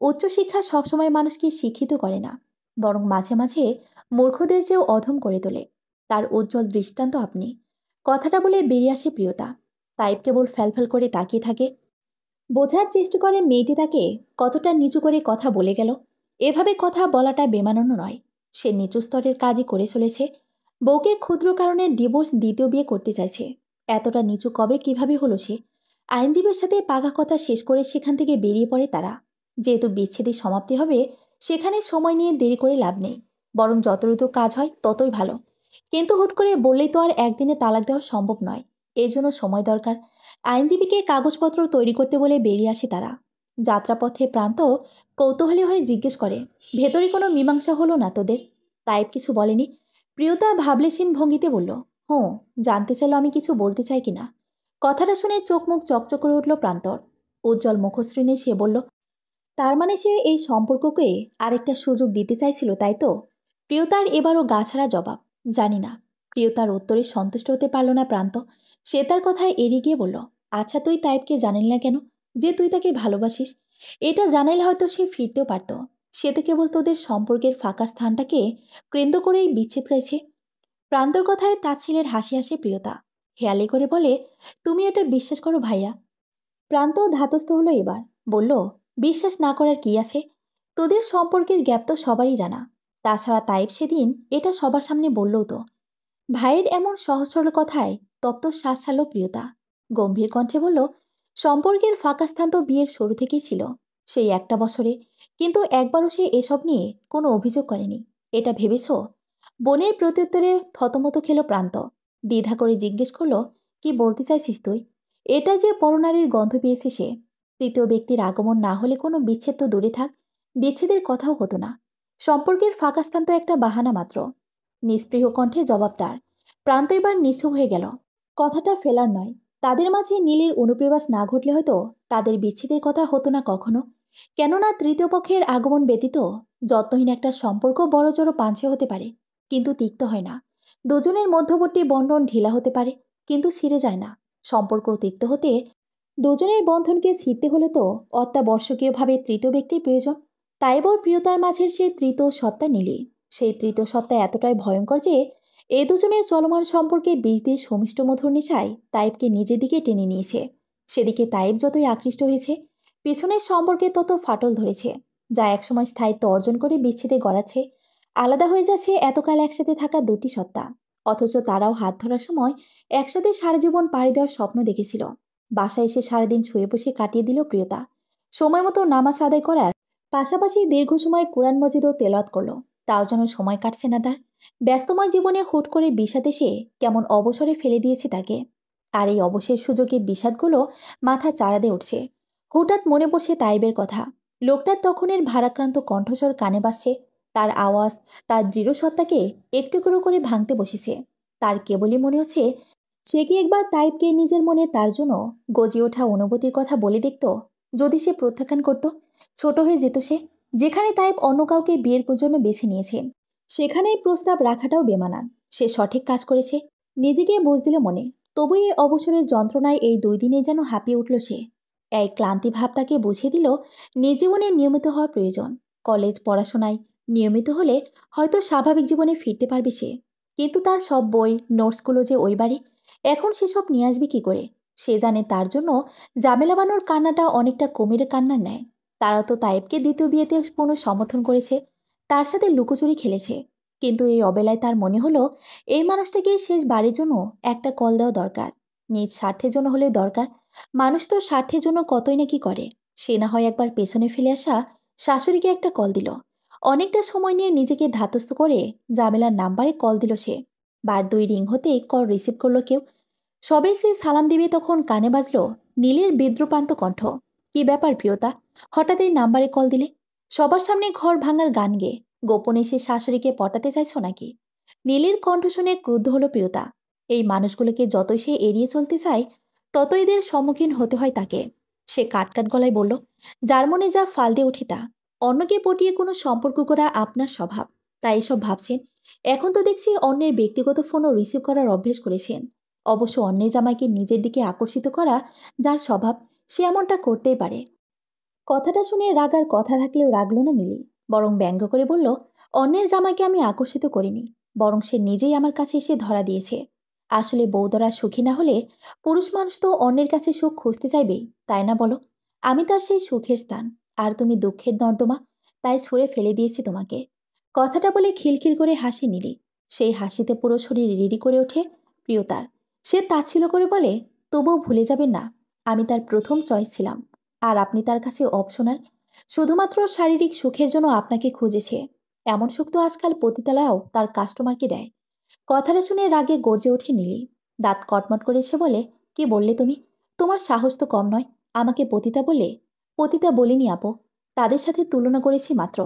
উচ্চশিক্ষা সবসময় মানুষকে শিক্ষিত করে না, বরং মাঝে মাঝে মূর্খদের চেয়েও অধম করে তোলে। তার উজ্জ্বল দৃষ্টান্ত আপনি। কথাটা বলে বেরিয়ে আসে প্রিয়তা। তাইব কেবল ফ্যালফ্যাল করে তাকিয়ে থাকে। বোঝার চেষ্টা করে মেয়েটি তাকে কতটা নিচু করে কথা বলে গেল। এভাবে কথা বলাটা বেমানানো নয়, সে নিচু স্তরের কাজই করে চলেছে। বউকে ক্ষুদ্র কারণে ডিভোর্স দ্বিতীয় বিয়ে করতে চাইছে, এতটা নিচু কবে কিভাবে হলো সে? আইনজীবীর সাথে পাকা কথা শেষ করে সেখান থেকে বেরিয়ে পড়ে তারা। যেহেতু বিচ্ছেদের সমাপ্তি হবে, সেখানে সময় নিয়ে দেরি করে লাভ নেই, বরং যত দ্রুত কাজ হয় ততই ভালো। কিন্তু হুট করে বললেই তো আর একদিনে তালাক দেওয়া সম্ভব নয়, এর জন্য সময় দরকার। আইনজীবীকে কাগজপত্র তৈরি করতে বলে বেরিয়ে আসে তারা। যাত্রাপথে প্রান্ত কৌতূহলী হয়ে জিজ্ঞেস করে, ভেতরে কোনো মীমাংসা হলো না তোদের? তাইব কিছু বলেনি। প্রিয়তা ভাবলেশীন ভঙ্গিতে বলল, হুঁ, জানতে চাইলো আমি কিছু বলতে চাই কিনা। কথাটা শুনে চোখ মুখ চকচক করে উঠল প্রান্তর। উজ্জ্বল মুখশ্রী নিয়ে সে বলল, তার মানে সে এই সম্পর্ককে আরেকটা সুযোগ দিতে চাইছিল, তাই তো? প্রিয়তার এবারও গাছাড়া জবাব, জানি না। প্রিয়তার উত্তরে সন্তুষ্ট হতে পারল না প্রান্ত। সে তার কথায় এড়িয়ে গিয়ে বলল, আচ্ছা, তুই তাইবকে জানিল না কেন যে তুই তাকে ভালোবাসিস? এটা জানাইলে হয়তো সে ফিরতেও পারত। সে তো কেবল তোদের সম্পর্কের ফাঁকা স্থানটাকে কেন্দ্র করেই বিচ্ছেদ চাইছে। প্রান্তর কথায় তাচ্ছিলের হাসি আসে প্রিয়তা, হেয়ালি করে বলে, তুমি এটা বিশ্বাস করো ভাইয়া? প্রান্ত ধাতস্থ হলো এবার, বলল, বিশ্বাস না করার কি আছে? তোদের সম্পর্কের গ্যাপ তো সবারই জানা। তাছাড়া তাইব সেদিন এটা সবার সামনে বললও তো। ভাইয়ের এমন সহজ সরল কথায় তপ্ত শ্বাস ছাড়ল প্রিয়তা। গম্ভীর কণ্ঠে বলল, সম্পর্কের ফাঁকা স্থান তো বিয়ের শুরু থেকেই ছিল, সেই একটা বছরে। কিন্তু একবারও সে এসব নিয়ে কোনো অভিযোগ করেনি, এটা ভেবেছ? বোনের প্রত্যুত্তরে থতমত খেল প্রান্ত। দ্বিধা করে জিজ্ঞেস করলো, কি বলতে চাইছিস তুই? এটা যে পরনারীর গন্ধ পেয়েছে সে। তৃতীয় ব্যক্তির আগমন না হলে কোনো বিচ্ছেদ তো দূরে থাক, বিচ্ছেদের কথাও হতো না। সম্পর্কের ফাঁকা স্থান তো একটা বাহানা মাত্র। নিস্পৃহ কণ্ঠে জবাব তার। প্রান্ত এবার নিশ্চুপ হয়ে গেল। কথাটা ফেলার নয়, তাদের মাঝে নীলের অনুপ্রবেশ না ঘটলে হয়তো তাদের বিচ্ছেদের কথা হতো না কখনো। কেননা তৃতীয় পক্ষের আগমন ব্যতীত যত্নহীন একটা সম্পর্ক বড়জড় পাঞ্চে হতে পারে, কিন্তু তিক্ত হয় না। দুজনের মধ্যবর্তী বন্ধন ঢিলা হতে পারে, কিন্তু ছিঁড়ে যায় না। সম্পর্ক তিক্ত হতে দুজনের বন্ধনকে ছিঁড়তে হলে তো অত্যাবশ্যকীয়ভাবে তৃতীয় ব্যক্তির প্রয়োজন। তাইবর প্রিয়তার মাঝের সেই তৃতীয় সত্তা নীলি। সেই তৃতীয় সত্তা এতটাই ভয়ঙ্কর যে এই দুজনের চলমান সম্পর্কে বীজ দিয়ে সমিষ্ট মধুর নেশায় তাইবকে নিজের দিকে টেনে নিয়েছে। সেদিকে তাইব যতই আকৃষ্ট হয়েছে, পিছনের সম্পর্কে তত ফাটল ধরেছে, যা একসময় স্থায়িত্ব অর্জন করে বিচ্ছেদে গড়াচ্ছে। আলাদা হয়ে যাচ্ছে এতকাল একসাথে থাকা দুটি সত্তা, অথচ তারাও হাত ধরার সময় একসাথে সারা জীবন পাড়ি দেওয়ার স্বপ্ন দেখেছিল। বাসায় এসে সারাদিন শুয়ে বসে কাটিয়ে দিল প্রিয়তা। সময় মতো নামাজ আদায় করার পাশাপাশি দীর্ঘ সময় কোরআন মজিদও তেলাওয়াত করলো, তাও যেন সময় কাটছে না তার। ব্যস্তময় জীবনে হুট করে বিষাদ এসে কেমন অবসরে ফেলে দিয়েছে তাকে। আর এই অবসরের সুযোগে বিষাদগুলো মাথা চাড়া দিয়ে উঠছে। হঠাৎ মনে পড়ছে তাইবের কথা। লোকটার তখনের ভারাক্রান্ত কণ্ঠস্বর কানে বাজছে, তার আওয়াজ তার দৃঢ় সত্তাকে একটু একটু করে ভাঙতে বসেছে। তার কেবলই মনে হচ্ছে, সে কি একবার তাইবকে নিজের মনে তার জন্য গজে ওঠা অনুভূতির কথা বলে দেখত? যদি সে প্রত্যাখ্যান করত, ছোট হয়ে যেত সে। যেখানে তাইব অন্য কাউকে বিয়ের জন্য বেছে নিয়েছেন, সেখানেই প্রস্তাব রাখাটাও বেমানান। সে সঠিক কাজ করেছে, নিজেকে বুঝ দিল মনে। তবু এই অবসরের যন্ত্রণায় এই 2 দিনে যেন হাঁপিয়ে উঠল সে। এই ক্লান্তি ভাব তাকে বুঝিয়ে দিল নিজ জীবনে নিয়মিত হওয়া প্রয়োজন। কলেজ পড়াশোনায় নিয়মিত হলে হয়তো স্বাভাবিক জীবনে ফিরতে পারবে সে। কিন্তু তার সব বই নোটসগুলো যে ওই বাড়ি, এখন সেসব নিয়ে আসবে কি করে? সে জানে তার জন্য জামেলা বানোর কান্নাটা অনেকটা কুমিরের কান্নার ন্যায়। তারা তো তাইবকে দ্বিতীয় বিয়েতে পূর্ণ সমর্থন করেছে, তার সাথে লুকোচুরি খেলেছে। কিন্তু এই অবেলায় তার মনে হলো এই মানুষটাকে শেষ বাড়ির জন্য একটা কল দেওয়া দরকার। নিজ স্বার্থের জন্য হলেও দরকার। মানুষ তো স্বার্থের জন্য কতই না কি করে। সে না হয় একবার পেছনে ফেলে আসা শাশুড়িকে একটা কল দিল। অনেকটা সময় নিয়ে নিজেকে ধাতস্থ করে জামেলার নাম্বারে কল দিল সে। বার দুই রিং হতে কল রিসিভ করলো কেউ। সবে সে সালাম দিবে তখন কানে বাজলো নীলের বিদ্রুপান্ত কণ্ঠ। কি ব্যাপার প্রিয়তা, হঠাৎ এই নাম্বারে কল দিলে? সবার সামনে ঘর ভাঙার গান গেয়ে গোপনে সে শাশুড়িকে পটাতে চাইছো নাকি? নীলের কণ্ঠ শুনে ক্রুদ্ধ হলো প্রিয়তা। এই মানুষগুলোকে যতই সে এড়িয়ে চলতে চায়, তত এদের সম্মুখীন হতে হয় তাকে। সে কাটকাট গলায় বলল, যার মনে যা ফাল দিয়ে ওঠে তা। অন্যকে পটিয়ে কোনো সম্পর্ক করা আপনার স্বভাব, তাই এসব ভাবছেন। এখন তো দেখছি অন্যের ব্যক্তিগত ফোনও রিসিভ করার অভ্যেস করেছেন। অবশ্য অন্যের জামাইকে নিজের দিকে আকর্ষিত করা যার স্বভাব, সে এমনটা করতেই পারে। কথাটা শুনে রাগার কথা থাকলেও রাগল না নীলি, বরং ব্যঙ্গ করে বলল, অন্যের জামাইকে আমি আকর্ষিত করিনি, বরং সে নিজেই আমার কাছে এসে ধরা দিয়েছে। আসলে বউদরা সুখী না হলে পুরুষ মানুষ তো অন্যের কাছে সুখ খুঁজতে চাইবেই, তাই না বলো? আমি তার সেই সুখের স্থান, আর তুমি দুঃখের নর্দমা, তাই ছুঁড়ে ফেলে দিয়েছি তোমাকে। কথাটা বলে খিলখিল করে হাসি নীলি। সেই হাসিতে পুরো শরীর রিরি করে ওঠে প্রিয়তার। সে তাচ্ছিল্য করে বলে, তবুও ভুলে যাবেন না, আমি তার প্রথম চয়েস ছিলাম। আর আপনি তার কাছে অপশনাল। শুধুমাত্র শারীরিক সুখের জন্য আপনাকে খুঁজেছে। এমন সুখ তো আজকাল পতিতালাও তার কাস্টমারকে দেয়। কথাটা শুনে রাগে গর্জে ওঠে নীলি। দাঁত কটমট করেছে বলে, কি বললে তুমি? তোমার সাহস তো কম নয়, আমাকে পতিতা বললে? পতিতা বলিনি আপু, তাদের সাথে তুলনা করেছি মাত্র।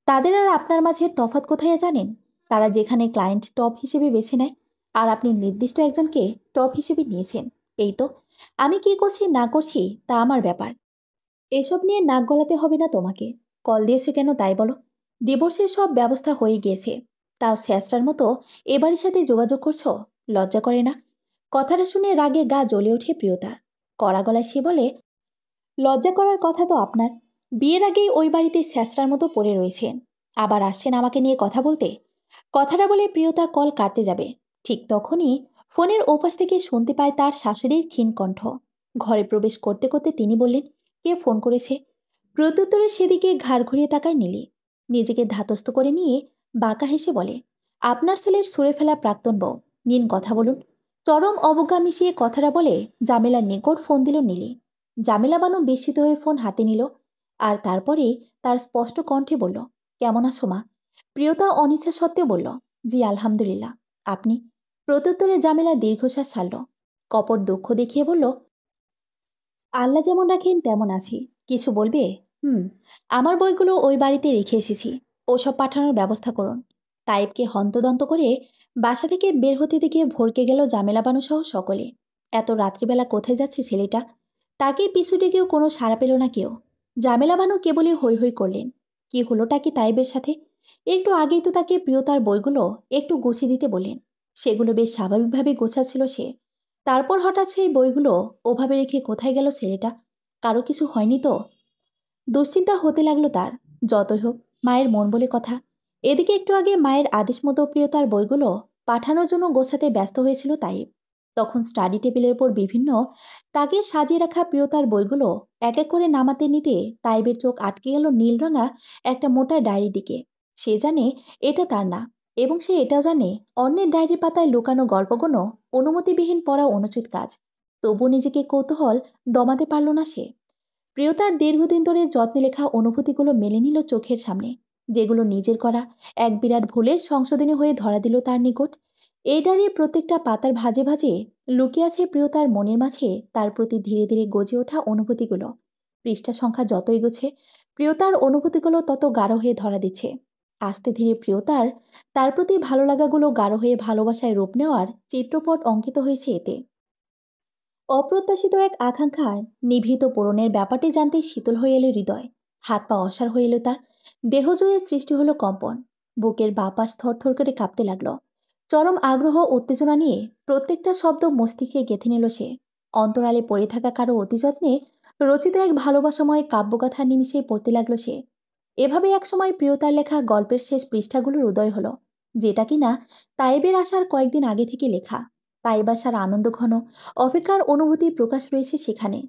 তাদের আর আপনার মাঝের তফাৎ কোথায় জানেন? তারা যেখানে ক্লায়েন্ট টপ হিসেবে বেছে নেয়, আর আপনি নির্দিষ্ট একজনকে টপ হিসেবে নিয়েছেন। এই তো, আমি কি করছি না করছি তা আমার ব্যাপার। এসব নিয়ে নাক গলাতে হবে না তোমাকে। কল দিয়েছো কেন তাই বলো? ডিভোর্সের সব ব্যবস্থা হয়ে গিয়েছে, তাও স্যাসরার মতো এবারের সাথে যোগাযোগ করছো? লজ্জা করে না? কথাটা শুনে রাগে গা জ্বলে ওঠে প্রিয়তার। কড়া গলায় সে বলে, লজ্জা করার কথা তো আপনার। বিয়ের আগেই ওই বাড়িতে স্যাসরার মতো পড়ে রয়েছেন, আবার আসছেন আমাকে নিয়ে কথা বলতে। কথাটা বলে প্রিয়তা কল কাটতে যাবে, ঠিক তখনই ফোনের ওপাশ থেকে শুনতে পায় তার শাশুড়ির ক্ষীণ কণ্ঠ। ঘরে প্রবেশ করতে করতে তিনি বললেন, কে ফোন করেছে? প্রত্যুত্তরে সেদিকে ঘাড় ঘুরিয়ে তাকায় নীলি। নিজেকে ধাতস্থ করে নিয়ে বাঁকা হেসে বলে, আপনার ছেলের সরে ফেলা প্রাক্তন বউ, নিন কথা বলুন। চরম অবজ্ঞা মিশিয়ে কথাটা বলে জামেলার নিকট ফোন দিল নীলি। জামেলা বানু বিস্মিত হয়ে ফোন হাতে নিল, আর তারপরে তার স্পষ্ট কণ্ঠে বলল, কেমন আছো মা? প্রিয়তা অনিচ্ছা সত্ত্বেও বলল, জি আলহামদুলিল্লাহ। আপনি? প্রত্যুত্তরে জামেলা দীর্ঘশ্বাস ছাড়ল। কপট দুঃখ দেখিয়ে বলল, আল্লাহ যেমন রাখেন তেমন আছি। কিছু বলবে? হুম, আমার বইগুলো ওই বাড়িতে রেখে এসেছি, ওসব পাঠানোর ব্যবস্থা করুন। তাইবকে হন্তদন্ত করে বাসা থেকে বের হতে দেখে ভরকে গেল জামেলা বানু সহ সকলে। এত রাত্রিবেলা কোথায় যাচ্ছে ছেলেটা? তাকে পিছু ডেকেও কোনো সাড়া পেল না কেউ। জামেলা বানু কেবলই হৈ হৈ করলেন। কি হলোটা কি তাইবের সাথে? একটু আগেই তো তাকে প্রিয়তার বইগুলো একটু গুছিয়ে দিতে বললেন। সেগুলো বেশ স্বাভাবিকভাবে গোছাচ্ছিল সে। তারপর হঠাৎ সেই বইগুলো ওভাবে রেখে কোথায় গেল ছেলেটা? কারো কিছু হয়নি তো? দুশ্চিন্তা হতে লাগলো তার। যতই হোক, মায়ের মন বলে কথা। এদিকে একটু আগে মায়ের আদেশ মতো প্রিয়তার বইগুলো পাঠানোর জন্য গোছাতে ব্যস্ত হয়েছিল তাইব। তখন স্টাডি টেবিলের উপর বিভিন্ন তাকে সাজিয়ে রাখা প্রিয়তার বইগুলো এক এক করে নামাতে নিতে তাইবের চোখ আটকে গেল নীলরঙা একটা মোটা ডায়েরির দিকে। সে জানে এটা তার না, এবং সে এটাও জানে অন্যের ডায়েরির পাতায় লুকানো গল্পগুলো অনুমতিবিহীন পড়া অনুচিত কাজ। তবু নিজেকে কৌতূহল দমাতে পারল না সে। প্রিয়তার দীর্ঘদিন ধরে যত্নে লেখা অনুভূতিগুলো মেলে নিল চোখের সামনে, যেগুলো নিজের করা এক বিরাট ভুলের সংশোধনী হয়ে ধরা দিল তার নিকট। এই ডায়েরির প্রত্যেকটা পাতার ভাজে ভাজে লুকিয়ে আছে প্রিয়তার মনের মাঝে তার প্রতি ধীরে ধীরে গজে ওঠা অনুভূতিগুলো। পৃষ্ঠা সংখ্যা যত এগোচ্ছে, প্রিয়তার অনুভূতিগুলো তত গাঢ় হয়ে ধরা দিচ্ছে। আস্তে ধীরে প্রিয়তার তার প্রতি ভালো লাগাগুলো গাঢ় হয়ে ভালোবাসায় রূপ নেওয়ার চিত্রপট অঙ্কিত হয়েছে এতে। অপ্রত্যাশিত এক আকাঙ্ক্ষার নিভৃত পূরণের ব্যাপারটি জানতেই শীতল হয়ে এলো হৃদয়। হাত পা অসাড় হয়ে এলো তার। দেহ জুড়ে সৃষ্টি হলো কম্পন। বুকের বাপাস থরথর করে কাঁপতে লাগলো। চরম আগ্রহ উত্তেজনা নিয়ে প্রত্যেকটা শব্দ মস্তিষ্কে গেঁথে নিল সে। অন্তরালে পড়ে থাকা কারো অতি যত্নে রচিত এক ভালোবাসাময় কাব্যগাথা নিমিষেই পড়তে লাগলো সে। এভাবে একসময় প্রিয়তার লেখা গল্পের শেষ পৃষ্ঠাগুলোর উদয় হলো, যেটা কিনা তাইবের আসার কয়েকদিন আগে থেকে লেখা। তাইব আসার আনন্দ ঘন অপেক্ষার অনুভূতি প্রকাশ রয়েছে সেখানে।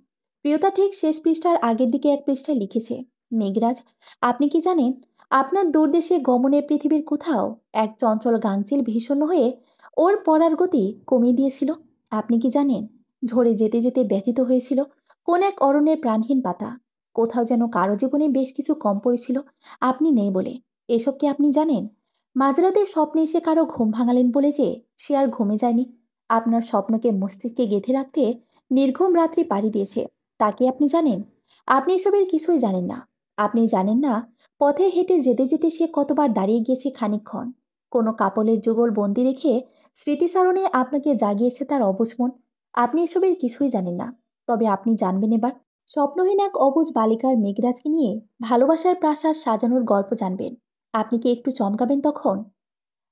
প্রিয়তা ঠিক শেষ পৃষ্ঠার আগের দিকে এক পৃষ্ঠায় লিখেছে, মেঘরাজ, আপনি কি জানেন আপনার দূরদেশে গমনের পৃথিবীর কোথাও এক চঞ্চল গাংচিল ভীষণ হয়ে ওর পড়ার গতি কমিয়ে দিয়েছিল? আপনি কি জানেন ঝরে যেতে যেতে ব্যথিত হয়েছিল কোন এক অরণ্যের প্রাণহীন পাতা? কোথাও যেন কারো জীবনে বেশ কিছু কম পড়েছিল আপনি নেই বলে। এসব কি আপনি জানেন? মাঝরাতে স্বপ্নে এসে কারো ঘুম ভাঙালেন বলে যে সে আর ঘুমে যায়নি, আপনার স্বপ্নকে মস্তিষ্কে গেঁথে রাখতে নির্ঘুম রাত্রি পাড়ি দিয়েছে, তাকে আপনি জানেন? আপনি এসবের কিছুই জানেন না। আপনি জানেন না পথে হেঁটে যেতে যেতে সে কতবার দাঁড়িয়ে গিয়েছে খানিকক্ষণ, কোনো কাপলের যুগল বন্দি রেখে স্মৃতিচারণে আপনাকে জাগিয়েছে তার অবুঝ মন। আপনি এসবের কিছুই জানেন না। তবে আপনি জানবেন এবার, স্বপ্নহীন এক অবুঝ বালিকার মেঘরাজকে নিয়ে ভালোবাসার প্রাসাদ সাজানোর গল্প জানবেন। আপনি কি একটু চমকাবেন তখন?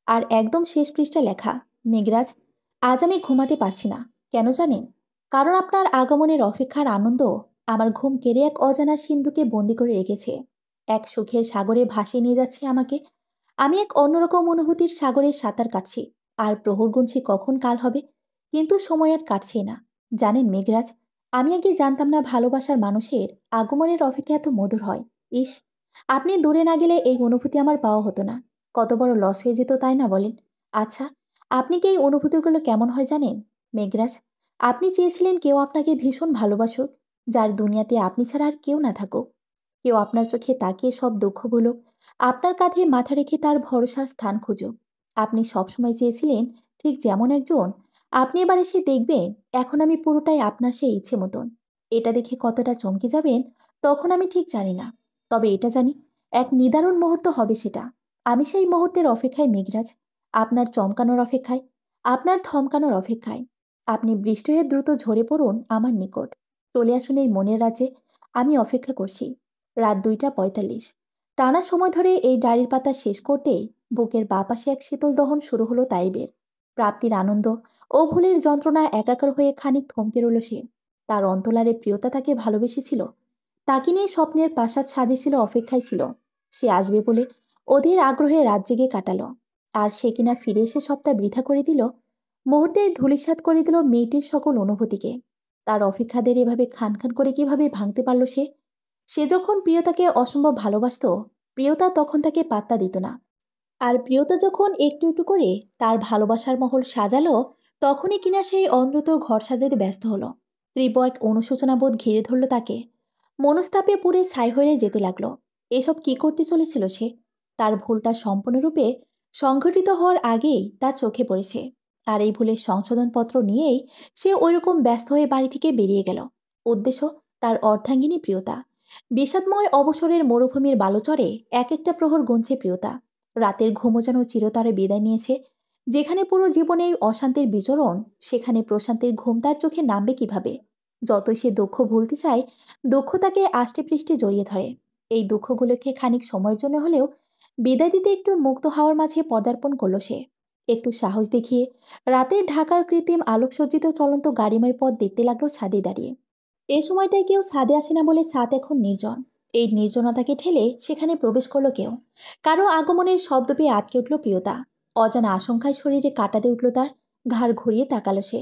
আর একদম শেষ পৃষ্ঠা লেখা, মেঘরাজ, আজ আমি ঘুমাতে পারছি না। কেন জানেন? কারণ আপনার আগমনের অপেক্ষার আনন্দ আমার ঘুম কেড়ে এক অজানা সিন্ধুকে বন্দি করে রেখেছে। এক সুখের সাগরে ভাসিয়ে নিয়ে যাচ্ছে আমাকে। আমি এক অন্যরকম অনুভূতির সাগরে সাঁতার কাটছি, আর প্রহর গুনছি কখন কাল হবে। কিন্তু সময় আর কাটছেই না। জানেন মেঘরাজ, আমি আগে জানতাম না ভালোবাসার মানুষের আগমনের অপেক্ষা এত মধুর হয়। ইস, আপনি দূরে না গেলে এই অনুভূতি আমার পাওয়া হতো না। কত বড় লস হয়ে যেত, তাই না বলেন? আচ্ছা, আপনি কি এই অনুভূতিগুলো কেমন হয় জানেন মেঘরাজ? আপনি চেয়েছিলেন কেউ আপনাকে ভীষণ ভালোবাসুক, যার দুনিয়াতে আপনি ছাড়া আর কেউ না থাকুক। কেউ আপনার চোখে তাকিয়ে সব দুঃখ ভুলুক, আপনার কাঁধে মাথা রেখে তার ভরসার স্থান খুঁজুক। আপনি সবসময় চেয়েছিলেন ঠিক যেমন একজন। আপনি এবার এসে দেখবেন এখন আমি পুরোটাই আপনার সেই ইচ্ছে মতন। এটা দেখে কতটা চমকে যাবেন তখন আমি ঠিক জানি না। তবে এটা জানি, এক নিদারুণ মুহূর্ত হবে সেটা। আমি সেই মুহূর্তের অপেক্ষায় মেঘরাজ, আপনার চমকানোর অপেক্ষায়, আপনার থমকানোর অপেক্ষায়। আপনি বৃষ্টি হয়ে দ্রুত ঝরে পড়ুন আমার নিকট। চলে আসুন এই মনের রাজ্যে। আমি অপেক্ষা করছি। রাত 2:45। টানা সময় ধরে এই ডায়েরির পাতা শেষ করতেই বুকের বাঁ পাশে এক শীতল দহন শুরু হলো তাইবের। প্রাপ্তির আনন্দ ও ভুলের যন্ত্রণা একাকার হয়ে খানিক থমকে রইল সে। তার অন্তলারে প্রিয়তা তাকে ভালোবেসেছিল, তাকে নিয়ে স্বপ্নের প্রাসাদ সাজিয়েছিল, অপেক্ষায় ছিল সে আসবে বলে। অধীর আগ্রহে রাত জেগে কাটালো। আর সে কিনা ফিরে এসে সবটা বৃথা করে দিল। মুহূর্তে ধূলিসাৎ করে দিল মেয়েটির সকল অনুভূতিকে। তার অপেক্ষাদের এভাবে খান খান করে কিভাবে ভাঙতে পারল সে? সে যখন প্রিয়তাকে অসম্ভব ভালোবাসত, প্রিয়তা তখন তাকে পাত্তা দিত না। আর প্রিয়তা যখন একটু একটু করে তার ভালোবাসার মহল সাজালো, তখনই কিনা সেই অনদ্রত ঘর সাজাতে ব্যস্ত হলো। তীব্র এক অনুশোচনাবোধ ঘিরে ধরল তাকে। মনস্তাপে পুড়ে ছাই হয়ে যেতে লাগলো। এসব কি করতে চলেছিল সে? তার ভুলটা সম্পূর্ণরূপে সংঘটিত হওয়ার আগেই তার চোখে পড়েছে। আর এই ভুলের সংশোধনপত্র নিয়েই সে ওইরকম ব্যস্ত হয়ে বাড়ি থেকে বেরিয়ে গেল। উদ্দেশ্য তার অর্ধাঙ্গিনী প্রিয়তা। বিষাদময় অবসরের মরুভূমির বালুচরে এক একটা প্রহর গুনছে প্রিয়তা। রাতের ঘুমও যেন চিরতরে বিদায় নিয়েছে। যেখানে পুরো জীবনে অশান্তির বিচরণ, সেখানে প্রশান্তির ঘুম তার চোখে নামবে কিভাবে? যতই সে দুঃখ ভুলতে চায়, দুঃখ তাকে আষ্টে পৃষ্ঠে জড়িয়ে ধরে। এই দুঃখগুলোকে খানিক সময়ের জন্য হলেও বিদায় দিতে একটু মুক্ত হাওয়ার মাঝে পদার্পণ করল সে। একটু সাহস দেখিয়ে রাতের ঢাকার কৃত্রিম আলোকসজ্জিত চলন্ত গাড়িময় পথ দেখতে লাগলো ছাদে দাঁড়িয়ে। এই সময়টায় কেউ ছাদে আসে না বলে ছাদ এখন নির্জন। এই নির্জনতাকে ঠেলে সেখানে প্রবেশ করলো কেউ। কারো আগমনের শব্দ পেয়ে আটকে উঠল প্রিয়তা। অজানা আশঙ্কায় শরীরে কাঁটা দিয়ে উঠল তার। ঘাড় ঘুরিয়ে তাকালো সে।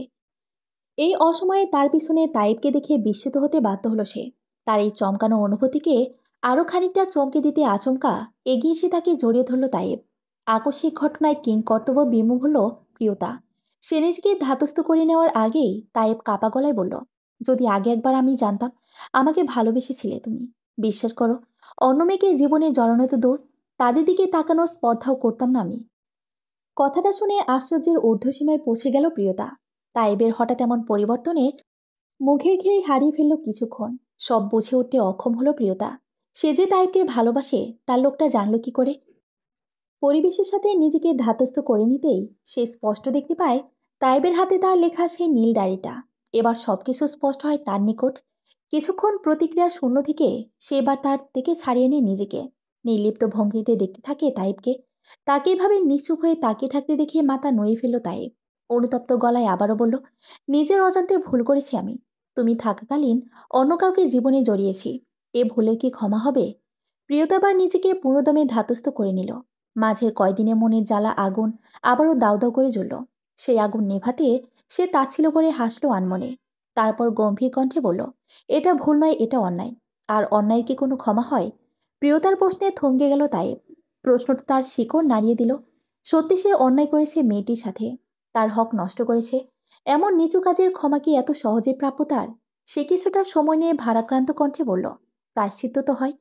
এই অসময়ে তার পিছনে তাইবকে দেখে বিস্মিত হতে বাধ্য হলো সে। তার এই চমকানো অনুভূতিকে আরও খানিকটা চমকে দিতে আচমকা এগিয়ে এসে তাকে জড়িয়ে ধরল তাইব। আকস্মিক ঘটনায় কিং কর্তব্য বিমুখ হল প্রিয়তা। সে নিজেকে ধাতস্থ করে নেওয়ার আগেই তাইব কাপা গলায় বলল, যদি আগে একবার আমি জানতাম আমাকে ভালোবেসেছিলে তুমি। বিশ্বাস করো, অন্য মেয়েকে জীবনে জড়ানো তো দূর, তাদের দিকে তাকানোর স্পর্ধাও করতাম না আমি। কথাটা শুনে আশ্চর্যের ঊর্ধ্বসীমায় পৌঁছে গেল প্রিয়তা। তাইবের হঠাৎ এমন পরিবর্তনে মুখের ঘিরে হারিয়ে ফেলল কিছুক্ষণ। সব বুঝে উঠতে অক্ষম হলো প্রিয়তা। সে যে তাইবকে ভালোবাসে তার লোকটা জানল কি করে? পরিবেশের সাথে নিজেকে ধাতস্থ করে নিতেই সে স্পষ্ট দেখতে পায় তাইবের হাতে তার লেখা সেই নীল ডায়েরিটা। এবার সবকিছু স্পষ্ট হয় তার নিকট। কিছুক্ষণ প্রতিক্রিয়া শূন্য থেকে সে এবার তার থেকে ছাড়িয়ে নেয় নিজেকে। নির্লিপ্ত ভঙ্গিতে দেখতে থাকে তাইবকে। তাকে এভাবে নিশ্চুপ হয়ে তাকিয়ে থাকতে দেখে মাথা নুয়ে ফেলল তাইব। অনুতপ্ত গলায় আবারও বলল, নিজের অজান্তে ভুল করেছি আমি। তুমি থাকাকালীন অন্য কাউকে জীবনে জড়িয়েছি। এ ভুলের কি ক্ষমা হবে? প্রিয়তাবার নিজেকে পুরোদমে ধাতস্থ করে নিল। মাঝের কয়দিনে মনের জ্বালা আগুন আবারও দাউ দাউ করে জ্বলল। সেই আগুন নেভাতে সে তাচ্ছিল করে হাসলো আনমনে। তারপর গম্ভীর কণ্ঠে বলল, এটা ভুল নয়, এটা অন্যায়। আর অন্যায় কি কোনো ক্ষমা হয়? প্রিয়তার প্রশ্নে থমকে গেল তাই। প্রশ্নটা তার শিকড় নাড়িয়ে দিল। সত্যি সে অন্যায় করেছে মেয়েটির সাথে, তার হক নষ্ট করেছে। এমন নিচু কাজের ক্ষমা কি এত সহজে প্রাপ্য তার? সে কিছুটা সময় নিয়ে ভারাক্রান্ত কণ্ঠে বলল, প্রায়শ্চিত্ত তো হয়।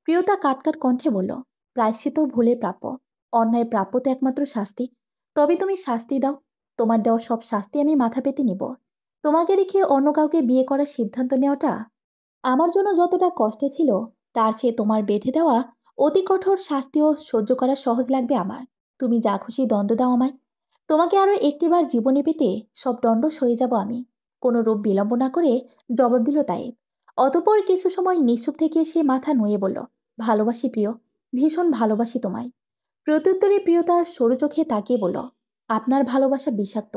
প্রিয়তা কাটকাট কণ্ঠে বলল, প্রায়শ্চিত্ত ভুলে প্রাপ্য। অন্যায় প্রাপ্য তো একমাত্র শাস্তি। তবে তুমি শাস্তি দাও। তোমার দেওয়া সব শাস্তি আমি মাথা পেতে নিব। তোমাকে রেখে অন্য কাউকে বিয়ে করার সিদ্ধান্ত নেওয়াটা আমার জন্য যতটা কষ্টে ছিল, তার চেয়ে তোমার বেঁধে দেওয়া অতি কঠোর শাস্তিও সহ্য করা সহজ লাগবে আমার। তুমি যা খুশি দণ্ড দাও আমায়। তোমাকে আরও একটিবার জীবনে পেতে সব দণ্ড সয়ে যাব আমি। কোনো রূপ বিলম্ব না করে জবাব দিল তাই। অতপর কিছু সময় নিশ্চুপ থেকে সে মাথা নুয়ে বলল, ভালোবাসি প্রিয়, ভীষণ ভালোবাসি তোমায়। প্রত্যুত্তরে প্রিয়তা সরু চোখে তাকিয়ে বলল, আপনার ভালোবাসা বিষাক্ত।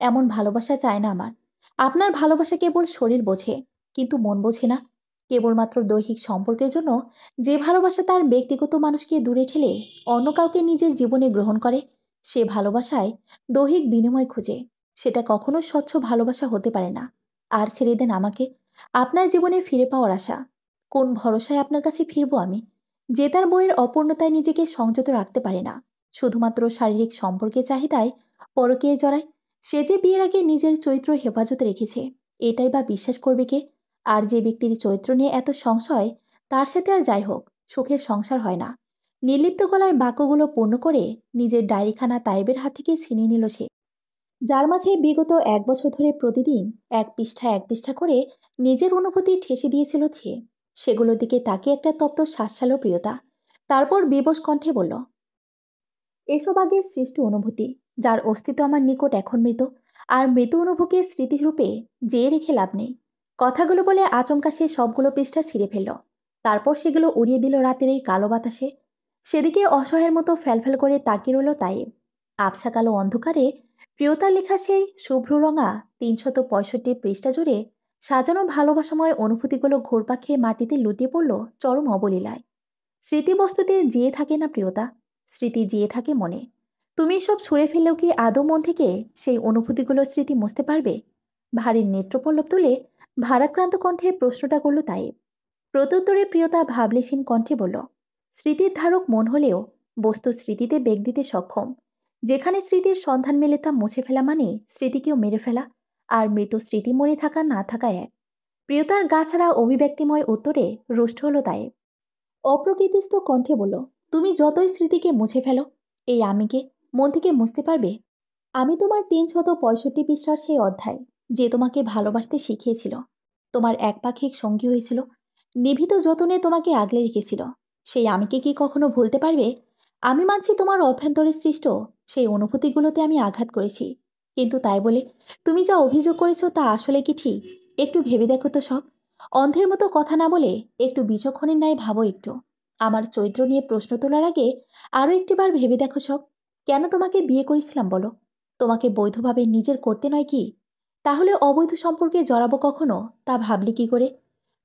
এমন ভালোবাসা চায় না আমার। আপনার ভালোবাসা কেবল শরীর বোঝে, কিন্তু মন বোঝে না। কেবলমাত্র দৈহিক সম্পর্কের জন্য যে ভালোবাসা তার ব্যক্তিগত মানুষকে দূরে ঠেলে অন্য কাউকে নিজের জীবনে গ্রহণ করে, সে ভালোবাসায় দৈহিক বিনিময় খুঁজে। সেটা কখনো স্বচ্ছ ভালোবাসা হতে পারে না। আর ছেড়ে দেন আমাকে, আপনার জীবনে ফিরে পাওয়ার আশা। কোন ভরসায় আপনার কাছে ফিরবো আমি, যে তার বইয়ের অপূর্ণতায় নিজেকে সংযত রাখতে পারে না, শুধুমাত্র শারীরিক সম্পর্কের চাহিদায় পরকীয়ে জড়ায়। সে যে বিয়ের আগে নিজের চরিত্র হেফাজতে রেখেছে, এটাই বা বিশ্বাস করবে কে? আর যে ব্যক্তির চরিত্র নিয়ে এত সংশয়, তার সাথে আর যাই হোক সুখের সংসার হয় না। নির্লিপ্ত গলায় বাক্যগুলো পূর্ণ করে নিজের ডায়েরিখানা তাইবের হাত থেকে ছিনিয়ে নিল সে, যার মাঝে বিগত 1 বছর ধরে প্রতিদিন এক পৃষ্ঠা করে নিজের অনুভূতি ঠেসে দিয়েছিল সে। সেগুলোর দিকে তাকিয়ে একটা তপ্ত শ্বাস ছাড়ল প্রিয়তা। তারপর বিবশ কণ্ঠে বলল, এসব আগের সৃষ্ট অনুভূতি, যার অস্তিত্ব আমার নিকট এখন মৃত। আর মৃত অনুভূতির স্মৃতিরূপে চেয়ে রেখে লাভ নেই। কথাগুলো বলে আচমকা সে সবগুলো পৃষ্ঠা ছিঁড়ে ফেলল। তারপর সেগুলো উড়িয়ে দিল রাতের এই কালো বাতাসে। সেদিকে অসহায়ের মতো ফ্যালফ্যাল করে তাকিয়ে রইল তাই। আবছা কালো অন্ধকারে প্রিয়তার লেখা সেই শুভ্র রঙা 365 পৃষ্ঠা জুড়ে সাজানো ভালোবাসাময় অনুভূতিগুলো ঘুরপাক খেয়ে মাটিতে লুটিয়ে পড়ল চরম অবলীলায়। স্মৃতিবস্তুতে জিয়ে থাকে না প্রিয়তা, স্মৃতি জিয়ে থাকে মনে। তুমি সব ছুঁড়ে ফেললেও কি আদৌ মন থেকে সেই অনুভূতিগুলোর স্মৃতি মুছতে পারবে? ভারী নেত্রপল্লব তুলে ভারাক্রান্ত কণ্ঠে প্রশ্নটা করল তাই। প্রত্যুত্তরে প্রিয়তা ভাবলেশীন কণ্ঠে বলল, স্মৃতির ধারক মন হলেও বস্তুর স্মৃতিতে বেগ দিতে সক্ষম। যেখানে স্মৃতির সন্ধান মেলে তা মুছে ফেলা মানে স্মৃতিকেও মেরে ফেলা। আর মৃত স্মৃতি মরে থাকা না থাকা এক। প্রিয়তার গা ছাড়া অভিব্যক্তিময় উত্তরে রুষ্ট হলো তাই। অপ্রকৃতিস্থ কণ্ঠে বলল, তুমি যতই স্মৃতিকে মুছে ফেলো, এই আমিকে মন থেকে মুছতে পারবে? আমি তোমার 365 পৃষ্ঠার সেই অধ্যায়, যে তোমাকে ভালোবাসতে শিখিয়েছিল, তোমার একপাক্ষিক সঙ্গী হয়েছিল, নিভৃত যতনে তোমাকে আগলে রেখেছিল, সেই আমিকে কি কখনো ভুলতে পারবে? আমি মানছি তোমার অভ্যন্তরে সৃষ্ট সেই অনুভূতিগুলোতে আমি আঘাত করেছি, কিন্তু তাই বলে তুমি যা অভিযোগ করেছো তা আসলে কি ঠিক? একটু ভেবে দেখো তো সব। অন্ধের মতো কথা না বলে একটু বিচক্ষণের ন্যায় ভাবো একটু। আমার চরিত্র নিয়ে প্রশ্ন তোলার আগে আরও একটিবার ভেবে দেখো সব। কেন তোমাকে বিয়ে করেছিলাম বলো? তোমাকে বৈধভাবে নিজের করতে নয় কি? তাহলে অবৈধ সম্পর্কে জড়াবো কখনো, তা ভাবলি কি করে?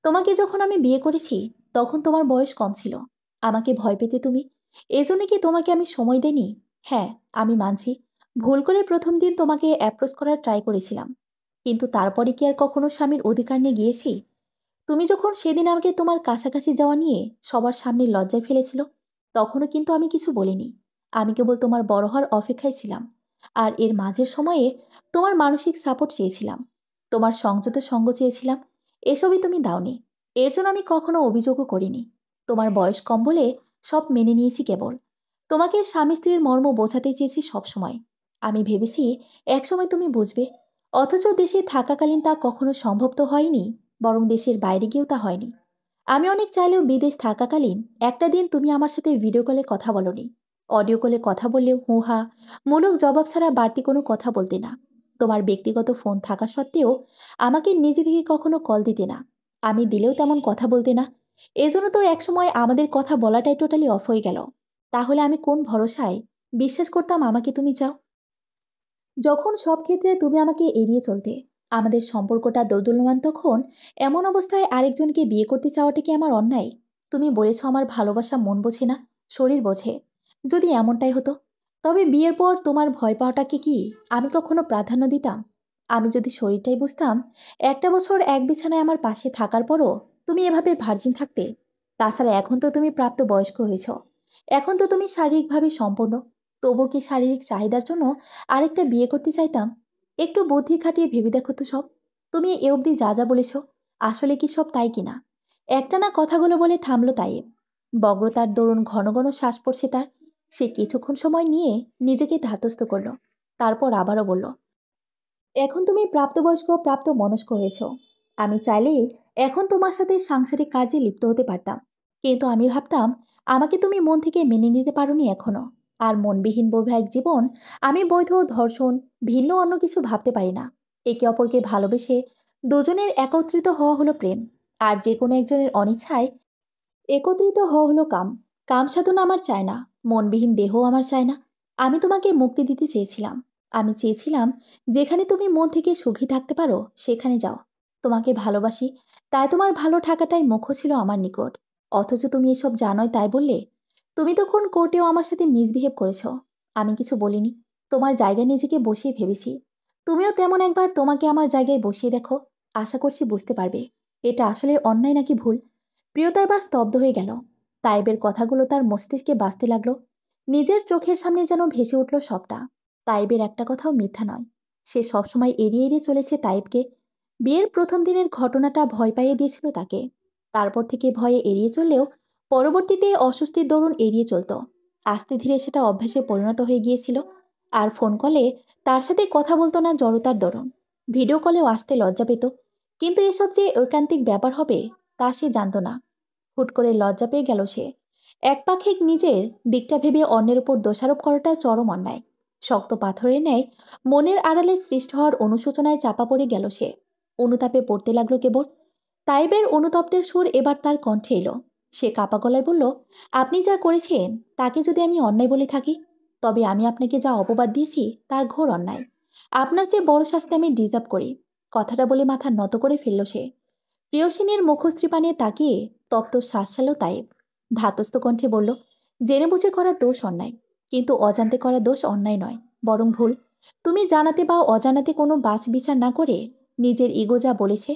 তোমাকে যখন আমি বিয়ে করেছি, তখন তোমার বয়স কম ছিল। আমাকে ভয় পেতে তুমি, এজন্য কি তোমাকে আমি সময় দেনি? হ্যাঁ, আমি মানছি, ভুল করে প্রথম দিন তোমাকে অ্যাপ্রোচ করার ট্রাই করেছিলাম, কিন্তু তারপরে কি আর কখনো স্বামীর অধিকার নিয়ে গিয়েছি? তুমি যখন সেদিন আমাকে তোমার কাছাকাছি যাওয়া নিয়ে সবার সামনে লজ্জায় ফেলেছিল, তখনও কিন্তু আমি কিছু বলিনি। আমি কেবল তোমার বড় হওয়ার অপেক্ষায় ছিলাম। আর এর মাঝের সময়ে তোমার মানসিক সাপোর্ট চেয়েছিলাম, তোমার সংযত সঙ্গ চেয়েছিলাম। এসবই তুমি দাওনি। এর জন্য আমি কখনো অভিযোগও করিনি। তোমার বয়স কম বলে সব মেনে নিয়েছি কেবল। তোমাকে স্বামী স্ত্রীর মর্ম বোঝাতে চেয়েছি সবসময়। আমি ভেবেছি একসময় তুমি বুঝবে, অথচ দেশে থাকাকালীন তা কখনো সম্ভব তো হয়নি, বরং দেশের বাইরে গিয়েও তা হয়নি। আমি অনেক চাইলেও বিদেশ থাকাকালীন একটা দিন তুমি আমার সাথে ভিডিও কলে কথা বলনি। অডিও কলে কথা বললেও হুহা মূলক জবাব ছাড়া বাড়তি কোনো কথা বলতে না। তোমার ব্যক্তিগত ফোন থাকা সত্ত্বেও আমাকে নিজে থেকে কখনো কল দিতে না। আমি দিলেও তেমন কথা বলতে না। এজন্য তো একসময় আমাদের কথা বলাটাই টোটালি অফ হয়ে গেল। তাহলে আমি কোন ভরসায় বিশ্বাস করতাম আমাকে তুমি চাও, যখন সব ক্ষেত্রে তুমি আমাকে এড়িয়ে চলতে? আমাদের সম্পর্কটা দোদুল্যমান তখন এমন অবস্থায় আরেকজনকে বিয়ে করতে চাওয়াটা কি আমার অন্যায়? তুমি বলেছ আমার ভালোবাসা মন বোঝে না, শরীর বোঝে। যদি এমনটাই হতো, তবে বিয়ের পর তোমার ভয় পাওয়াটাকে কি আমি কখনো প্রাধান্য দিতাম? আমি যদি শরীরটাই বুঝতাম, একটা বছর এক বিছানায় আমার পাশে থাকার পরও তুমি এভাবে ভার্জিন থাকতে। তাছাড়া এখন তো তুমি প্রাপ্ত বয়স্ক হয়েছ, এখন তো তুমি শারীরিকভাবে সম্পন্ন। তবু কি শারীরিক চাহিদার জন্য আরেকটা বিয়ে করতে চাইতাম? একটু বুদ্ধি খাটিয়ে ভেবে দেখো তো সব। তুমি এ অবধি যা যা বলেছ, আসলে কি সব তাই কিনা? একটানা কথাগুলো বলে থামলো তাই। বগ্রতার দরুন ঘন ঘন শ্বাস পড়ছে তার। সে কিছুক্ষণ সময় নিয়ে নিজেকে ধাতস্থ করল। তারপর আবারও বলল, এখন তুমি প্রাপ্তবয়স্ক প্রাপ্ত মনস্ক হয়েছ। আমি চাইলেই এখন তোমার সাথে সাংসারিক কার্যে লিপ্ত হতে পারতাম। কিন্তু আমি ভাবতাম, আমাকে তুমি মন থেকে মেনে নিতে পারোনি এখনো। আর মনবিহীন বৈবাহিক জীবন, আমি বৈধ ধর্ষণ ভিন্ন অন্য কিছু ভাবতে পারি না। একে অপরকে ভালোবেসে দুজনের একত্রিত হওয়া হলো প্রেম। আর যে কোনো একজনের অনিচ্ছায় একত্রিত হওয়া হলো কাম। কাম সাধনা আমার চায় না, মনবিহীন দেহ আমার চায় না। আমি তোমাকে মুক্তি দিতে চেয়েছিলাম। আমি চেয়েছিলাম, যেখানে তুমি মন থেকে সুখী থাকতে পারো সেখানে যাও। তোমাকে ভালোবাসি, তাই তোমার ভালো থাকাটাই মুখ্য ছিল আমার নিকট। অথচ তুমি এসব জানোই তাই বললে? তুমি তখন কোর্টেও আমার সাথে মিসবিহেভ করেছ। আমি কিছু বলিনি, তোমার জায়গায় নিজেকে বসিয়ে ভেবেছি। তুমিও তেমন একবার তোমাকে আমার জায়গায় বসিয়ে দেখো। আশা করছি বুঝতে পারবে এটা আসলে অন্যায় নাকি ভুল। প্রিয়তা এবার স্তব্ধ হয়ে গেল। তাইবের কথাগুলো তার মস্তিষ্কে বাজতে লাগলো। নিজের চোখের সামনে যেন ভেসে উঠল সবটা। তাইবের একটা কথাও মিথ্যা নয়। সে সবসময় এড়িয়ে এড়িয়ে চলেছে তাইবকে। বিয়ের প্রথম দিনের ঘটনাটা ভয় পাইয়ে দিয়েছিল তাকে। তারপর থেকে ভয়ে এড়িয়ে চললেও পরবর্তীতে অস্বস্তির দরুন এড়িয়ে চলত। আস্তে ধীরে সেটা অভ্যাসে পরিণত হয়ে গিয়েছিল। আর ফোন কলে তার সাথে কথা বলতো না জড়তার দরুন। ভিডিও কলেও আসতে লজ্জা পেত। কিন্তু এসব যে ঐকান্তিক ব্যাপার হবে তা সে জানত না। হুট করে লজ্জা পেয়ে গেল সে। একপাক্ষিক নিজের দিকটা ভেবে অন্যের উপর দোষারোপ করাটা চরম অন্যায়। শক্ত পাথরের ন্যায় মনের আড়ালে সৃষ্টি হওয়ার অনুশোচনায় চাপা পড়ে গেল সে। অনুতাপে পড়তে লাগলো কেবল। তাইবের অনুতপ্তের সুর এবার তার কণ্ঠে এলো। সে কাপা গলায় বলল, আপনি যা করেছেন তাকে যদি আমি অন্যায় বলে থাকি, তবে আমি আপনাকে যা অপবাদ দিয়েছি তার ঘোর অন্যায়। আপনার চেয়ে বড় শাস্তি আমি ডিজার্ভ করি। কথাটা বলে মাথা নত করে ফেলল সে। প্রিয়সিনীর মুখশ্রী পানে তাকিয়ে তপ্ত শ্বাস ছাড়ল তাইব। ধাতস্থ কণ্ঠে বলল, জেনে বুঝে করা দোষ অন্যায়, কিন্তু অজান্তে করা দোষ অন্যায় নয়, বরং ভুল। তুমি জানাতে বা অজানাতে কোনো বাছ বিচার না করে নিজের ইগো যা বলেছে,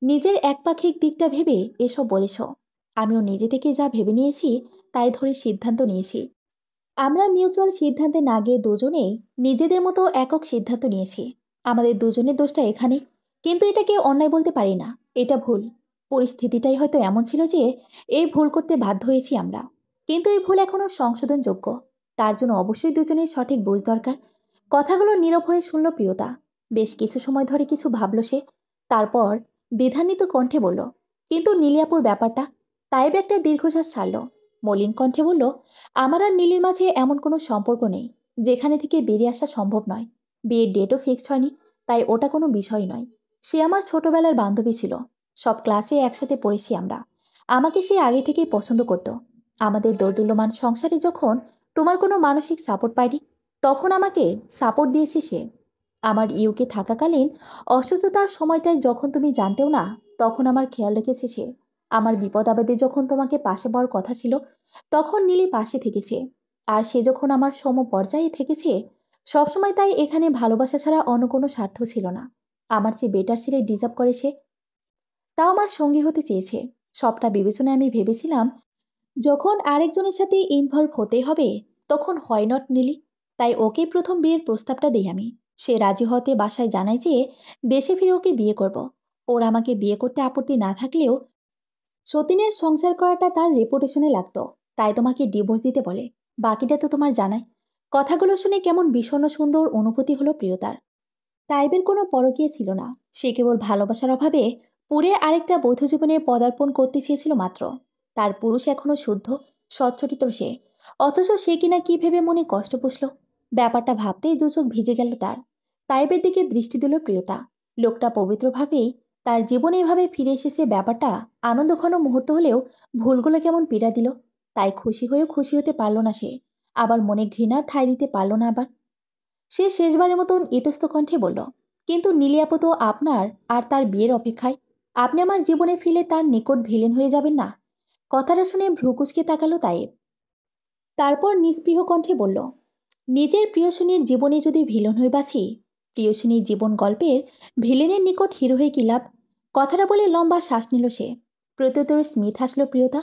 নিজের একপাক্ষিক দিকটা ভেবে এসব বলেছ। আমিও নিজে থেকে যা ভেবে নিয়েছি তাই ধরে সিদ্ধান্ত নিয়েছি। আমরা মিউচুয়াল সিদ্ধান্তে না গিয়ে দুজনেই নিজেদের মতো একক সিদ্ধান্ত নিয়েছি। আমাদের দুজনের দোষটা এখানে, কিন্তু এটাকে অন্যায় বলতে পারি না। এটা ভুল। পরিস্থিতিটাই হয়তো এমন ছিল যে এই ভুল করতে বাধ্য হয়েছি আমরা। কিন্তু এই ভুল এখনও সংশোধনযোগ্য। তার জন্য অবশ্যই দুজনের সঠিক বুঝ দরকার। কথাগুলো নীরব হয়ে শুনল প্রিয়তা। বেশ কিছু সময় ধরে কিছু ভাবল সে। তারপর দ্বিধান্বিত কণ্ঠে বলল, কিন্তু নীলিয়াপুর ব্যাপারটা? তাইব একটা দীর্ঘশ্বাস ছাড়ল। মলিন কণ্ঠে বলল, আমার আর নীলির মাঝে এমন কোনো সম্পর্ক নেই যেখানে থেকে বেরিয়ে আসা সম্ভব নয়। বিয়ের ডেটও ফিক্সড হয়নি, তাই ওটা কোনো বিষয় নয়। সে আমার ছোটবেলার বান্ধবী ছিল। সব ক্লাসে একসাথে পড়েছি আমরা। আমাকে সে আগে থেকেই পছন্দ করত। আমাদের দোদুল্যমান সংসারে যখন তোমার কোনো মানসিক সাপোর্ট পাইনি, তখন আমাকে সাপোর্ট দিয়েছে সে। আমার ইউকে থাকাকালীন অসুস্থতার সময়টায় যখন তুমি জানতেও না, তখন আমার খেয়াল রেখেছে সে। আমার বিপদ আপদে যখন তোমাকে পাশে পাওয়ার কথা ছিল, তখন নীলি পাশে থেকেছে। আর সে যখন আমার সম পর্যায়ে থেকেছে, সবসময়, তাই এখানে ভালোবাসা ছাড়া অন্য কোনো স্বার্থ ছিল না। আমার চেয়ে বেটার ছেলে ডিজার্ভ করে সে। তাও আমার সঙ্গী হতে চেয়েছে। সবটা বিবেচনায় আমি ভেবেছিলাম, যখন আরেকজনের সাথে ইনভলভ হতে হবে, তখন হয় নট নীলি। তাই ওকে প্রথম বিয়ের প্রস্তাবটা দিই আমি। সে রাজি হতে বাসায় জানায় যে দেশে ফিরে ওকে বিয়ে করব। ওর আমাকে বিয়ে করতে আপত্তি না থাকলেও সতীনের সংসার করাটা তার রেপুটেশনে লাগতো। তাই তোমাকে ডিভোর্স দিতে বলে। বাকিটা তো তোমার জানাই। কথাগুলো শুনে কেমন বিষণ্ণ সুন্দর অনুভূতি হলো প্রিয়তার। তাইবের কোনো পরকীয়া ছিল না। সে কেবল ভালোবাসার অভাবে পুড়ে আরেকটা বৈধ জীবনে পদার্পণ করতে চেয়েছিল মাত্র। তার পুরুষ এখনো শুদ্ধ, সচ্চরিত্র সে। অথচ সে কিনা কি ভেবে মনে কষ্ট পুষল। ব্যাপারটা ভাবতেই দু চোখ ভিজে গেল তার। তাইবের দিকে দৃষ্টি দিল প্রিয়তা। লোকটা পবিত্রভাবেই তার জীবনে এভাবে ফিরে এসেছে, ব্যাপারটা আনন্দঘন মুহূর্ত হলেও ভুলগুলো কেমন পীড়া দিল। তাই খুশি হয়েও খুশি হতে পারল না সে। আবার মনে ঘৃণার ঠাঁই দিতে পারল না আবার। সে শেষবারের মতন ইতস্ত কণ্ঠে বলল, কিন্তু নীলিয়াপু তো আপনার আর তার বিয়ের অপেক্ষায়। আপনি আমার জীবনে ফিরে তার নিকট ভিলেন হয়ে যাবেন না? কথাটা শুনে ভ্রুকুচকে তাকালো তাইব। তারপর নিস্পৃহ কণ্ঠে বলল, নিজের প্রিয়সিনীর জীবনে যদি ভিলেন হয়ে বাঁচি, প্রিয়সিনীর জীবন গল্পের ভিলেনের নিকট হিরো হয়ে কি লাভ? কথাটা বলে লম্বা শ্বাস নিল সে। প্রত্যুত্তরে স্মিথ হাসল প্রিয়তা।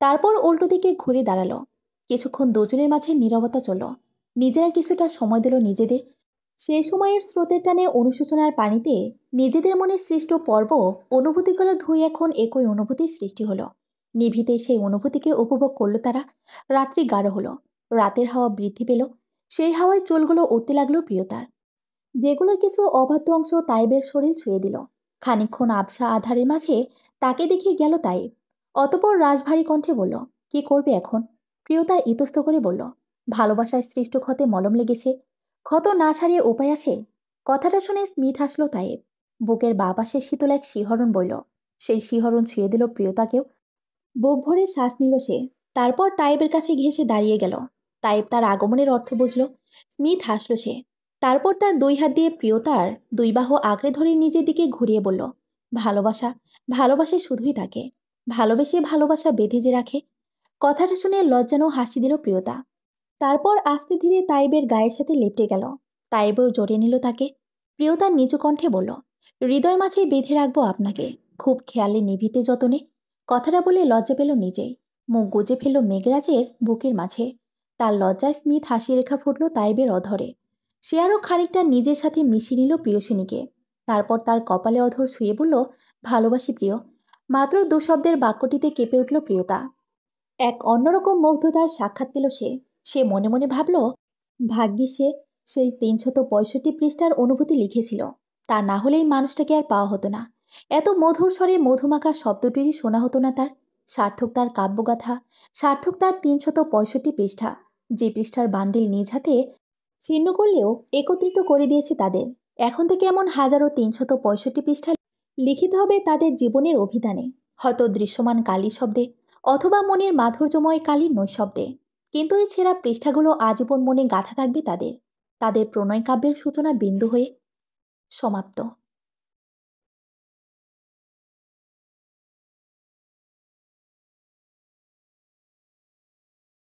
তারপর উল্টো দিকে ঘুরে দাঁড়ালো। কিছুক্ষণ দুজনের মাঝে নীরবতা চলল। নিজেরা কিছুটা সময় দিল নিজেদের। সেই সময়ের স্রোতের টানে অনুশোচনার পানিতে নিজেদের মনে সৃষ্ট পর্ব অনুভূতিগুলো ধুয়ে এখন একই অনুভূতির সৃষ্টি হলো। নিভৃতে সেই অনুভূতিকে উপভোগ করলো তারা। রাত্রি গাঢ় হলো। রাতের হাওয়া বৃদ্ধি পেল। সেই হাওয়ায় চুলগুলো উঠতে লাগলো প্রিয়তার, যেগুলোর কিছু অবাধ্য অংশ তাইবের শরীর ছুঁয়ে দিল। খানিকক্ষণ আবছা আধারের মাঝে তাকে দেখে গেল তাইব। অতপর রাজভারী কণ্ঠে বলল, কি করবে এখন? প্রিয়তা ইতস্ত করে বলল, ভালোবাসায় সৃষ্ট ক্ষতে মলম লেগেছে, ক্ষত না ছাড়িয়ে উপায় আছে? কথাটা শুনে স্মিথ হাসল তাইব। বুকের বা পাশে শীতল এক শিহরণ বইল। সেই শিহরণ ছুঁয়ে দিল প্রিয়তাকেও। বুক ভরে শ্বাস নিল সে। তারপর তাইবের কাছে ঘেঁষে দাঁড়িয়ে গেল। তাইব তার আগমনের অর্থ বুঝল। স্মিথ হাসল সে। তারপর তার দুই হাত দিয়ে প্রিয়তার দুই বাহু আঁকড়ে ধরে নিজের দিকে ঘুরিয়ে বলল, ভালোবাসা, ভালোবাসে শুধুই তাকে। ভালোবেসে ভালোবাসা বেঁধে যে রাখে। কথাটা শুনে লজ্জানো হাসি দিল প্রিয়তা। তারপর আস্তে ধীরে তাইবের গায়ের সাথে লেপটে গেল। তাইবও জড়িয়ে নিল তাকে। প্রিয়তার নিচু কণ্ঠে বলল, হৃদয় মাঝে বেঁধে রাখবো আপনাকে, খুব খেয়ালে নিভিতে যতনে। কথাটা বলে লজ্জা পেল নিজেই। মুখ গুজে ফেলল মেঘরাজের বুকের মাঝে। তার লজ্জায় স্মিথ হাসি রেখা ফুটল তাইবের অধরে। সে আরও খানিকটা নিজের সাথে মিশিয়ে নিল প্রিয়সিনীকে। তারপর তার কপালে অধর শুয়ে বলল, ভালোবাসি প্রিয়। মাত্র দুশব্দের বাক্যটিতে কেঁপে উঠল প্রিয়তা। এক অন্যরকম মুগ্ধতার সাক্ষাৎ পেল সে। সে মনে মনে ভাবল, ভাগ্যে সে সেই ৩৬৫ পৃষ্ঠার অনুভূতি লিখেছিল। তা না হলে এই মানুষটাকে আর পাওয়া হতো না। এত মধুর স্বরে মধুমাখা শব্দটিরই শোনা হতো না তার। সার্থক তার কাব্যগাথা, সার্থক তার ৩৬৫ পৃষ্ঠা, যে পৃষ্ঠার বান্ডিল নিজ হাতে ছিন্ন করলেও একত্রিত করে দিয়েছে তাদের। এখন থেকে এমন হাজারো ৩৬৫ পৃষ্ঠা লিখিত হবে তাদের জীবনের অভিধানে, হয়তো দৃশ্যমান কালী শব্দে, অথবা মনের মাধুর্যময় কালীর নৈশব্দে। কিন্তু এই ছেঁড়া পৃষ্ঠাগুলো আজীবন মনে গাঁথা থাকবে তাদের, তাদের প্রণয় কাব্যের সূচনা বিন্দু হয়ে। সমাপ্ত।